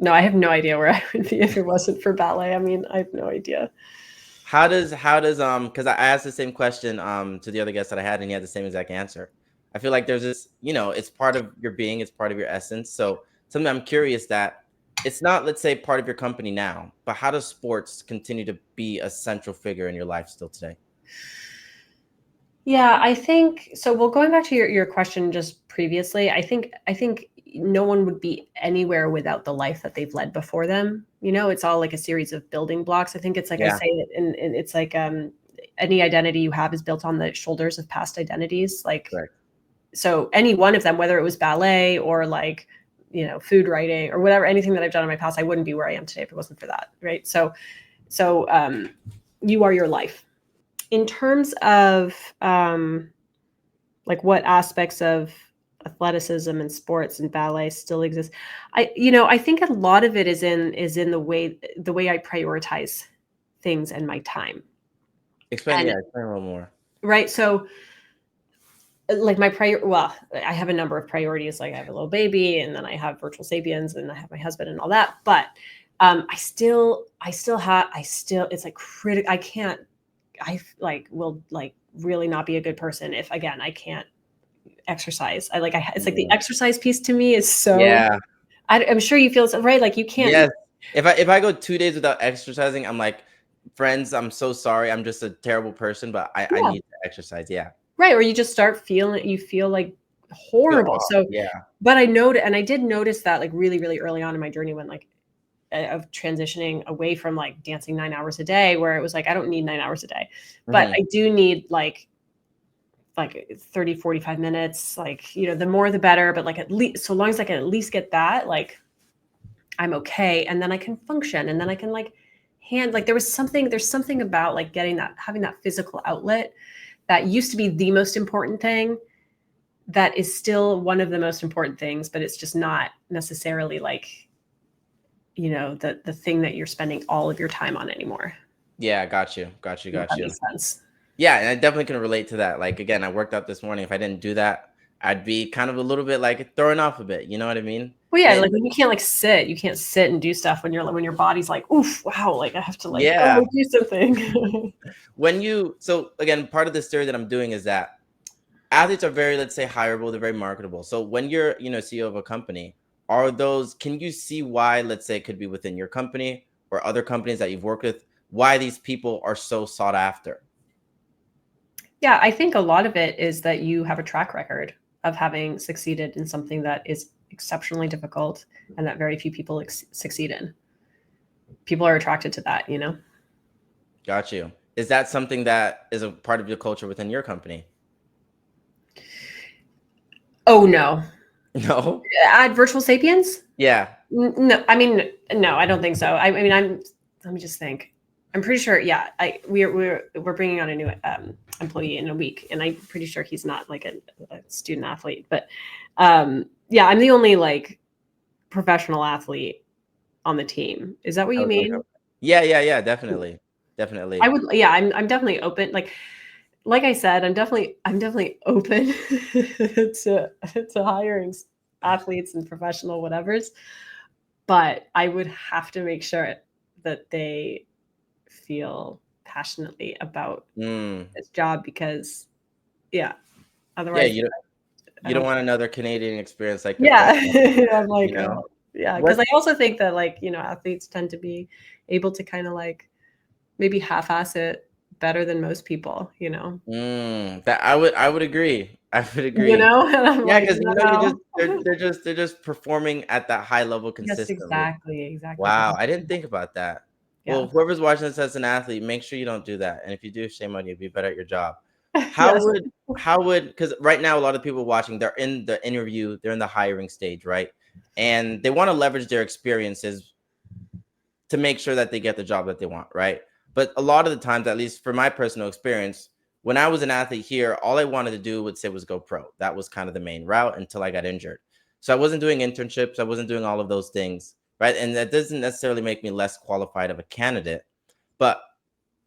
I have no idea where I would be if it wasn't for ballet. I mean, I have no idea. how does because I asked the same question to the other guest that I had, and he had the same exact answer. I feel like there's this, it's part of your being, it's part of your essence. So something I'm curious that it's not, let's say, part of your company now, but how does sports continue to be a central figure in your life still today? Yeah, I think so. Well, going back to your question just previously, I think no one would be anywhere without the life that they've led before them. It's all like a series of building blocks. I think it's like I Yeah. say it, and it's like any identity you have is built on the shoulders of past identities. Like, Right. so any one of them, whether it was ballet or like food writing or whatever, anything that I've done in my past, I wouldn't be where I am today if it wasn't for that, right? So you are your life. In terms of like what aspects of athleticism and sports and ballet still exist, I think a lot of it is in the way I prioritize things and my time. Explain And a little more. right, so like I have a number of priorities. Like I have a little baby, and then I have Virtual Sapiens, and I have my husband and all that. But it's like critical. I like will like really not be a good person if again I can't exercise. It's like the exercise piece to me is so. Yeah. I'm sure you feel so, right? Like you can't. Yes. If I go 2 days without exercising, I'm like, friends, I'm so sorry. I'm just a terrible person, but I Yeah. need to exercise. Yeah. Right. Or you just start feeling, you feel like Feel horrible. off. So, Yeah. but I did notice that like really, really early on in my journey when like of transitioning away from like dancing 9 hours a day, where it was like, I don't need 9 hours a day, but I do need like 30, 45 minutes, like, you know, the more the better, but like at least, so long as I can at least get that, like I'm okay. And then I can function, and then I can like like there's something about like having that physical outlet that used to be the most important thing, that is still one of the most important things, but it's just not necessarily like, you know, the thing that you're spending all of your time on anymore. Yeah, got you. If that makes sense. Yeah, and I definitely can relate to that. Like, again, I worked out this morning. If I didn't do that, I'd be kind of a little bit like thrown off a bit. You know what I mean? Well, yeah, And like when you can't sit and do stuff when your body's like, oof, wow, like I have to like yeah, go do something. so again, part of this theory that I'm doing is that athletes are very, let's say, hireable. They're very marketable. So when you're, CEO of a company, can you see why, let's say, it could be within your company or other companies that you've worked with, why these people are so sought after? Yeah, I think a lot of it is that you have a track record of having succeeded in something that is exceptionally difficult and that very few people succeed in. People are attracted to that, you know? Got you. Is that something that is a part of your culture within your company? Oh, no. No? At Virtual Sapiens? Yeah. No, I mean, no, I don't think so. I mean, let me just think. I'm pretty sure. Yeah, we're bringing on a new employee in a week, and I'm pretty sure he's not like a student athlete. But yeah, I'm the only like professional athlete on the team. Is that what you mean? Yeah, definitely. I would. Yeah, I'm definitely open. Like I said, I'm definitely open to hiring athletes and professional whatevers. But I would have to make sure that they feel passionately about this job, because yeah, Yeah, otherwise I you don't don't. want another Canadian experience like Yeah, yourself, I'm like, you know? yeah, because What I also think that like, you know, athletes tend to be able to kind of like maybe half-ass it better than most people, you know. that I would agree. I would You agree. know, and I'm Yeah, like, because you just no. they're just performing at that high level Yes, consistently. exactly. Wow, I didn't think about that. Yeah. Well, whoever's watching this as an athlete, make sure you don't do that. And if you do, shame on you. Be better at your job. How Yes. would because right now a lot of people watching, they're in the interview, they're in the hiring stage, right? And they want to leverage their experiences to make sure that they get the job that they want, right? But a lot of the times, at least for my personal experience, when I was an athlete here, all I wanted to do would say was go pro. That was kind of the main route until I got injured. So I wasn't doing internships, I wasn't doing all of those things, right? And that doesn't necessarily make me less qualified of a candidate. But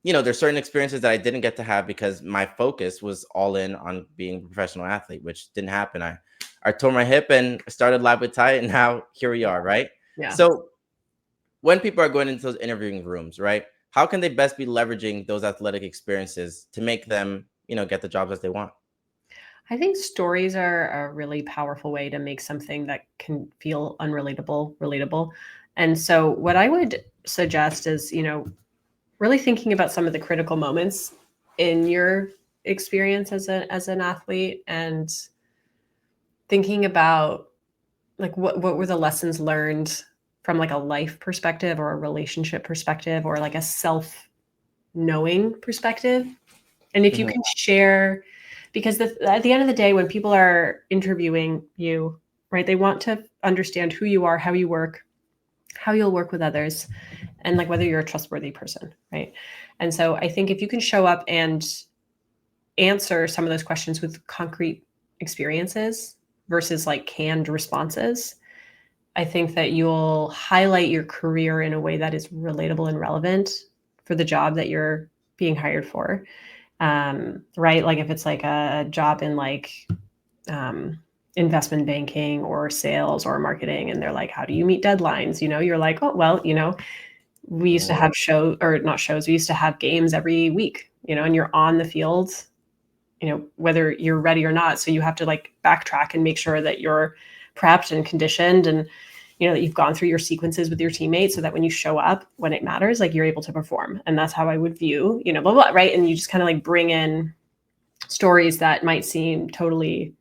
there's certain experiences that I didn't get to have because my focus was all in on being a professional athlete, which didn't happen. I tore my hip and started Live with Ty, and now here we are, right? Yeah. So when people are going into those interviewing rooms, right? How can they best be leveraging those athletic experiences to make them, get the jobs that they want? I think stories are a really powerful way to make something that can feel relatable. And so what I would suggest is, you know, really thinking about some of the critical moments in your experience as an athlete, and thinking about like what were the lessons learned from like a life perspective or a relationship perspective or like a self knowing perspective. And if you Mhm. can share, because at the end of the day, when people are interviewing you, right, they want to understand who you are, how you work, how you'll work with others, and like whether you're a trustworthy person, right? And so I think if you can show up and answer some of those questions with concrete experiences versus like canned responses, I think that you'll highlight your career in a way that is relatable and relevant for the job that you're being hired for. Right? Like if it's like a job in like um, investment banking or sales or marketing, and they're like, how do you meet deadlines? You know, you're like, oh, well, you know, we used to have not shows, we used to have games every week, you know, and you're on the field, you know, whether you're ready or not. So you have to like backtrack and make sure that you're prepped and conditioned, and you know that you've gone through your sequences with your teammates so that when you show up when it matters, like you're able to perform. And that's how I would view, you know, blah blah, right? And you just kind of like bring in stories that might seem totally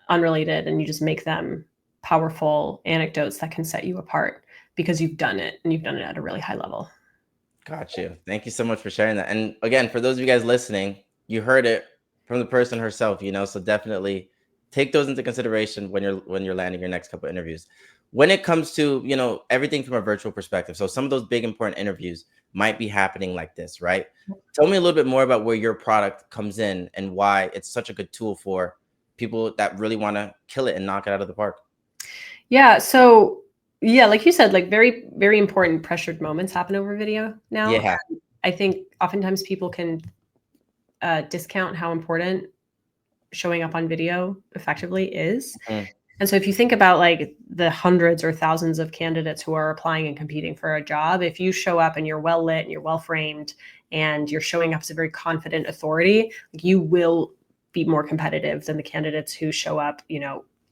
unrelated, and you just make them powerful anecdotes that can set you apart. because you've done it and you've done it at a really high level. Got you. Thank you so much for sharing that. And again, for those of you guys listening, you heard it from the person herself, so definitely take those into consideration when you're landing your next couple of interviews. When it comes to, everything from a virtual perspective. So some of those big important interviews might be happening like this, right? Tell me a little bit more about where your product comes in and why it's such a good tool for people that really want to kill it and knock it out of the park. Yeah. So yeah, like you said, like very, very important pressured moments happen over video now. Yeah. I think oftentimes people can discount how important showing up on video effectively is. Mhm. And so if you think about like the hundreds or thousands of candidates who are applying and competing for a job, if you show up and you're well lit and you're well framed and you're showing up as a very confident authority, like you will be more competitive than the candidates who show up,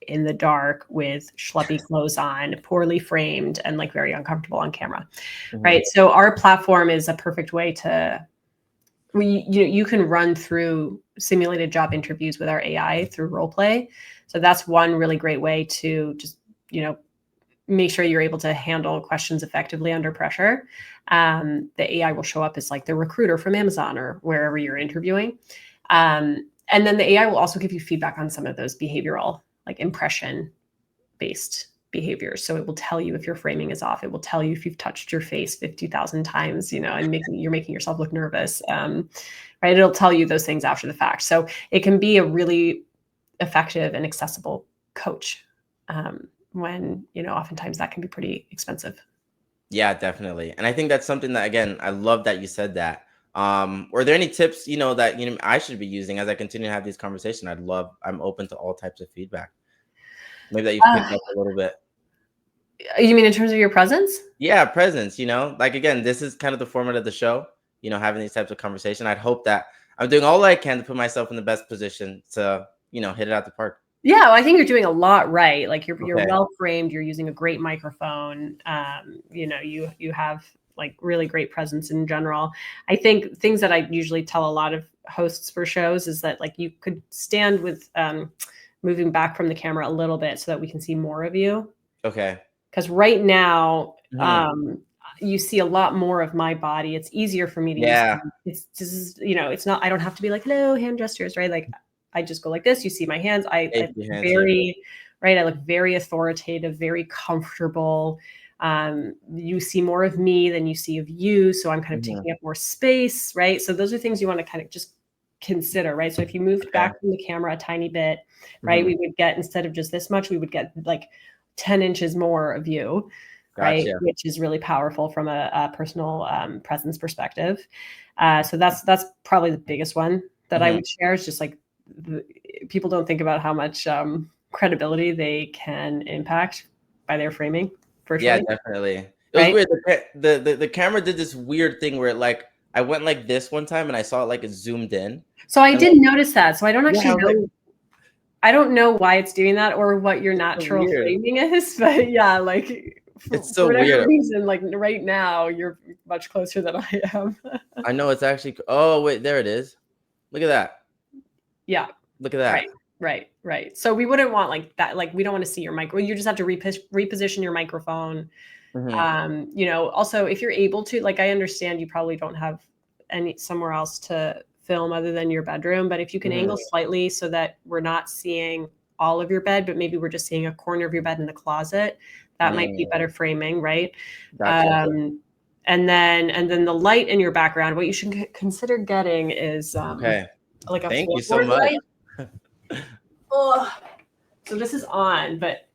in the dark with schleppy clothes on, poorly framed, and like very uncomfortable on camera. Mhm. Right. So our platform is a perfect way to you can run through simulated job interviews with our AI through role play. So that's one really great way to just, make sure you're able to handle questions effectively under pressure. The AI will show up as like the recruiter from Amazon or wherever you're interviewing. And then the AI will also give you feedback on some of those behavioral, like impression based behaviors. So it will tell you if your framing is off. It will tell you if you've touched your face 50,000 times, and you're making yourself look nervous. Right. It'll tell you those things after the fact. So it can be a really effective and accessible coach when, oftentimes that can be pretty expensive. Yeah, definitely. And I think that's something that, again, I love that you said that. Were there any tips, that, I should be using as I continue to have these conversations? I'm open to all types of feedback. Maybe that you've picked up a little bit. You mean in terms of your presence? Yeah, presence, like, again, this is kind of the format of the show, having these types of conversation. I'd hope that I'm doing all I can to put myself in the best position to, hit it out the park. Yeah, well, I think you're doing a lot right. Like you're Okay. well framed. You're using a great microphone. You have like really great presence in general. I think things that I usually tell a lot of hosts for shows is that like you could stand with moving back from the camera a little bit so that we can see more of you. Okay. Because right now, Mhm. you see a lot more of my body. It's easier for me to Yeah. use. It's not. I don't have to be like hello hand gestures, right? Like I just go like this. You see my hands. I Your hands, very right. I look very authoritative, very comfortable. You see more of me than you see of you, so I'm kind of Mhm. taking up more space, right? So those are things you want to kind of just consider, right? So if you moved back from the camera a tiny bit, right, Mhm. we would get, instead of just this much, we would get like 10 inches more of you, right? Gotcha. Which is really powerful from a personal presence perspective. So that's probably the biggest one that I Mhm. would share, is just like people don't think about how much credibility they can impact by their framing Yeah, virtually. definitely. It was Right? weird. The camera did this weird thing where I went like this one time and I saw it like it zoomed in. So I And did notice that. So I don't yeah, actually I was like, know. I don't know why it's doing that or what your it's so natural weird. framing is, but yeah, like for It's so whatever weird. reason, like right now, you're much closer than I am. I know it's actually. Oh wait, there it is. Look at that. Yeah. Look at that. Right. So we wouldn't want like that. Like we don't want to see your micro. You just have to reposition your microphone. Mhm. Also if you're able to, like, I understand you probably don't have any somewhere else to film other than your bedroom, but if you can Mhm. angle slightly so that we're not seeing all of your bed, but maybe we're just seeing a corner of your bed in the closet, that might be Mm, better framing, right? gotcha. And then the light in your background, what you should consider getting is Okay. like a Thank you so floorboard much. light. Oh, so this is on, but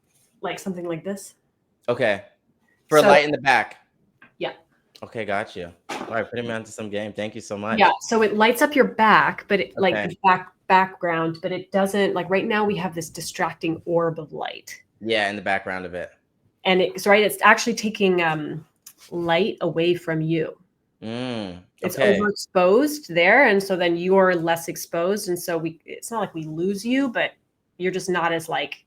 like something like this. Okay. For a So light in the back. yeah. Okay, got you. All right, putting me onto some game. Thank you so much. Yeah, so it lights up your back, but like Okay. the background, but it doesn't, like right now we have this distracting orb of light. Yeah, in the background of it. And it's actually taking light away from you. It's Okay. overexposed there, and so then you're less exposed, and so it's not like we lose you, but you're just not as like,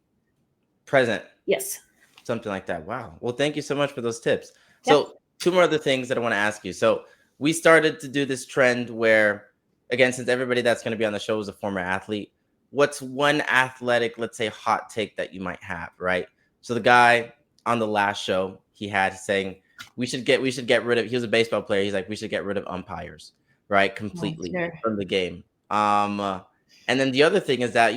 Present. yes. Something like that. Wow. Well, thank you so much for those tips. Yeah. So, two more other things that I want to ask you. So, we started to do this trend where, again, since everybody that's going to be on the show is a former athlete, what's one athletic, let's say, hot take that you might have, right? So, the guy on the last show, he had saying we should get rid of. He was a baseball player. He's like, we should get rid of umpires, right, completely Sure. from the game. And then the other thing is that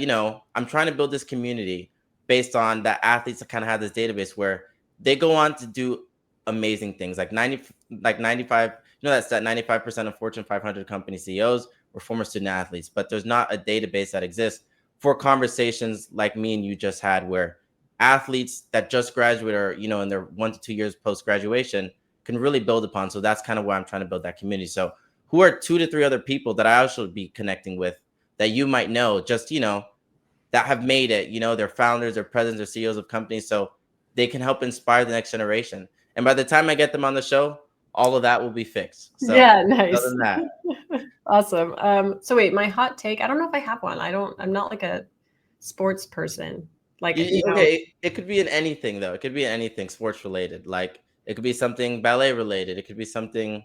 I'm trying to build this community based on the athletes that kind of have this database where they go on to do amazing things, like 95. That's that 95% of Fortune 500 company CEOs were former student athletes, but there's not a database that exists for conversations like me and you just had, where athletes that just graduate or in their 1 to 2 years post graduation can really build upon. So that's kind of why I'm trying to build that community. So who are 2 to 3 other people that I also be connecting with that you might know, just that have made it, they're founders or presidents or CEOs of companies, so they can help inspire the next generation. And by the time I get them on the show, all of that will be fixed. So Yeah, nice. other than that, Awesome. So wait, my hot take, I don't know if I have one. I'm not like a sports person. Like, okay, it could be in anything though. It could be in anything sports related. Like it could be something ballet related. It could be something,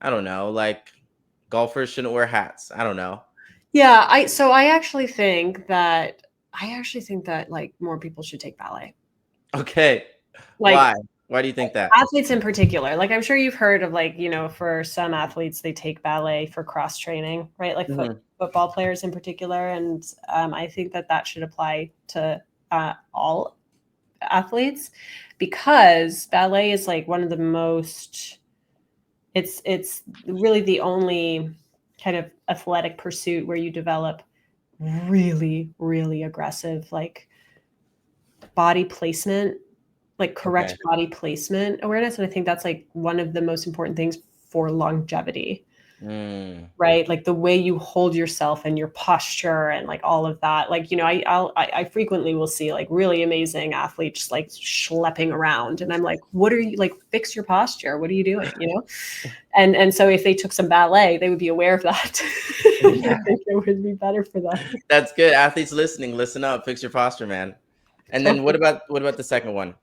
I don't know, like golfers shouldn't wear hats. I don't know. Yeah, I actually think that like more people should take ballet. Okay. Like, why? Why do you think that? Athletes in particular, like I'm sure you've heard of, like, for some athletes they take ballet for cross training, right? Like football players in particular, and I think that should apply to all athletes, because ballet is like one of the most. It's really the only kind of athletic pursuit where you develop really, really aggressive, like, body placement, like correct body placement awareness. And I think that's like one of the most important things for longevity, right? Like the way you hold yourself and your posture and like all of that. Like, I frequently will see like really amazing athletes just like schlepping around. And I'm like, what are you, like, fix your posture? What are you doing? And so if they took some ballet, they would be aware of that. Yeah. I think it would be better for them. That's good. Athletes listening, listen up, fix your posture, man. And then what about the second one?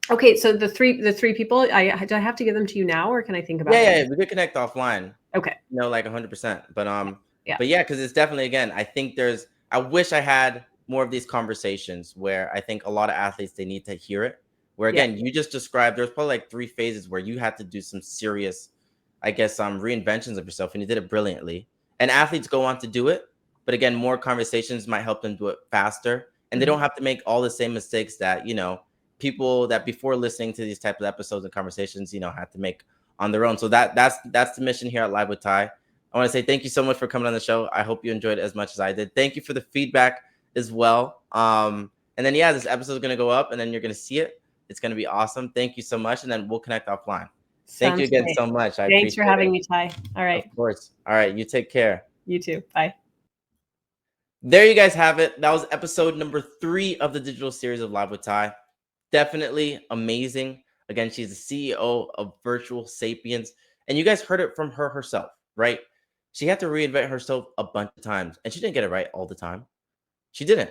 Okay, so the three people, do I have to give them to you now, or can I think about it? Yeah, we could connect offline. Okay. Like 100%. But Yeah. But yeah, because it's definitely, again, I think I wish I had more of these conversations where I think a lot of athletes, they need to hear it. Where again, you just described, there's probably like 3 phases where you had to do some serious, I guess, reinventions of yourself, and you did it brilliantly. And athletes go on to do it, but again, more conversations might help them do it faster, and they don't have to make all the same mistakes that people that before listening to these types of episodes and conversations had to make on their own. So that's the mission here at Live with Ty. I want to say thank you so much for coming on the show. I hope you enjoyed it as much as I did. Thank you for the feedback as well. And then this episode is going to go up, and then you're going to see it. It's going to be awesome. Thank you so much, and then we'll connect offline. Thank you again so much. Thanks for having me, Ty. All right. Of course. All right. You take care. You too. Bye. There you guys have it. That was episode number 3 of the digital series of Live with Ty. Definitely amazing. Again, she's the CEO of Virtual Sapiens, and you guys heard it from her herself, right? She had to reinvent herself a bunch of times, and she didn't get it right all the time. She didn't.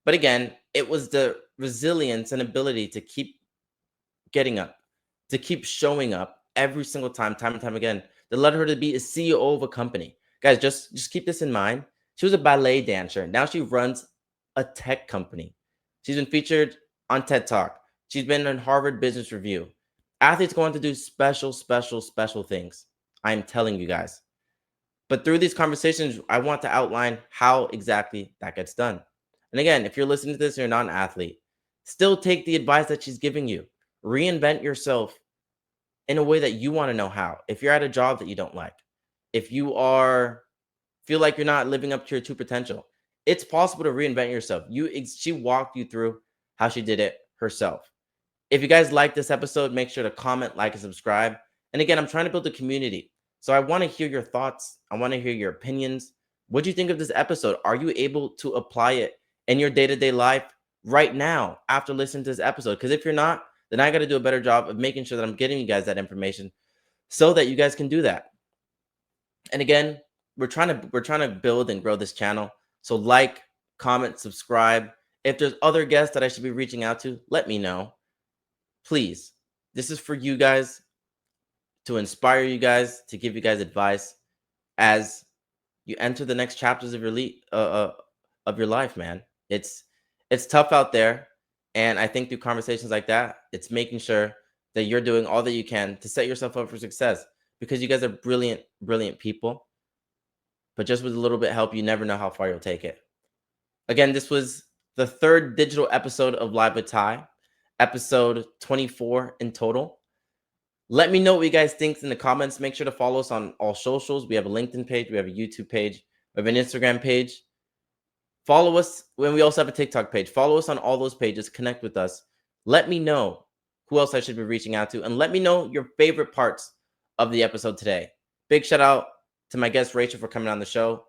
But again, it was the resilience and ability to keep getting up, to keep showing up every single time and time again, that led her to be a CEO of a company. Guys, just keep this in mind. She was a ballet dancer. Now she runs a tech company. She's been featured on TED Talk. She's been in Harvard Business Review. Athletes go on to do special things. I'm telling you guys. But through these conversations, I want to outline how exactly that gets done. And again, if you're listening to this and you're not an athlete, still take the advice that she's giving you. Reinvent yourself in a way that you want to know how. If you're at a job that you don't like, if you feel like you're not living up to your true potential, it's possible to reinvent yourself. She walked you through how she did it herself. If you guys like this episode, make sure to comment, like, and subscribe. And again, I'm trying to build a community. So I want to hear your thoughts. I want to hear your opinions. What do you think of this episode? Are you able to apply it in your day-to-day life right now after listening to this episode? Because if you're not, then I got to do a better job of making sure that I'm getting you guys that information so that you guys can do that. And again, we're trying to build and grow this channel. So like, comment, subscribe. If there's other guests that I should be reaching out to, let me know. Please, this is for you guys, to inspire you guys, to give you guys advice as you enter the next chapters of your life, man. It's tough out there, and I think through conversations like that, it's making sure that you're doing all that you can to set yourself up for success, because you guys are brilliant, brilliant people. But just with a little bit of help, you never know how far you'll take it. Again, this was the third digital episode of Live with Ty, episode 24 in total. Let me know what you guys think in the comments. Make sure to follow us on all socials. We have a LinkedIn page. We have a YouTube page. We have an Instagram page. Follow us when we also have a TikTok page. Follow us on all those pages. Connect with us. Let me know who else I should be reaching out to. And let me know your favorite parts of the episode today. Big shout out to my guest, Rachel, for coming on the show.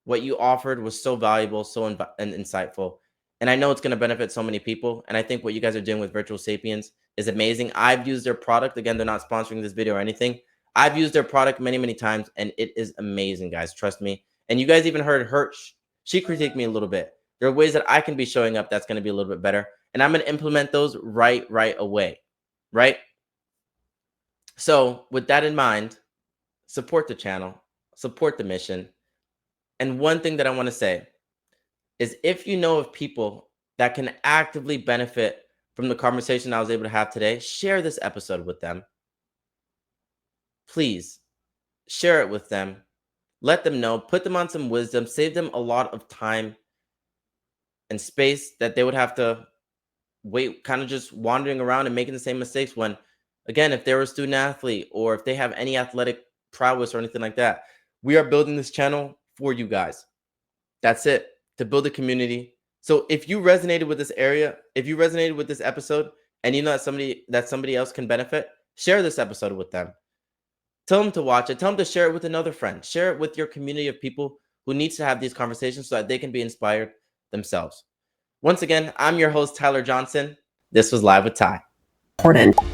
What you offered was so valuable, so and insightful. And I know it's going to benefit so many people. And I think what you guys are doing with Virtual Sapiens is amazing. I've used their product. Again, they're not sponsoring this video or anything. I've used their product many, many times, and it is amazing, guys. Trust me. And you guys even heard her. She critiqued me a little bit. There are ways that I can be showing up that's going to be a little bit better. And I'm going to implement those right away. Right? So with that in mind, support the channel, support the mission. And one thing that I want to say is, if you know of people that can actively benefit from the conversation I was able to have today, share this episode with them. Please share it with them. Let them know, put them on some wisdom, save them a lot of time and space that they would have to wait, kind of just wandering around and making the same mistakes when, again, if they're a student athlete or if they have any athletic prowess or anything like that. We are building this channel for you guys. That's it, to build a community. So if you resonated with this area, if you resonated with this episode, and you know that somebody else can benefit, share this episode with them. Tell them to watch it. Tell them to share it with another friend. Share it with your community of people who needs to have these conversations so that they can be inspired themselves. Once again, I'm your host, Tyler Johnson. This was Live with Ty. Important.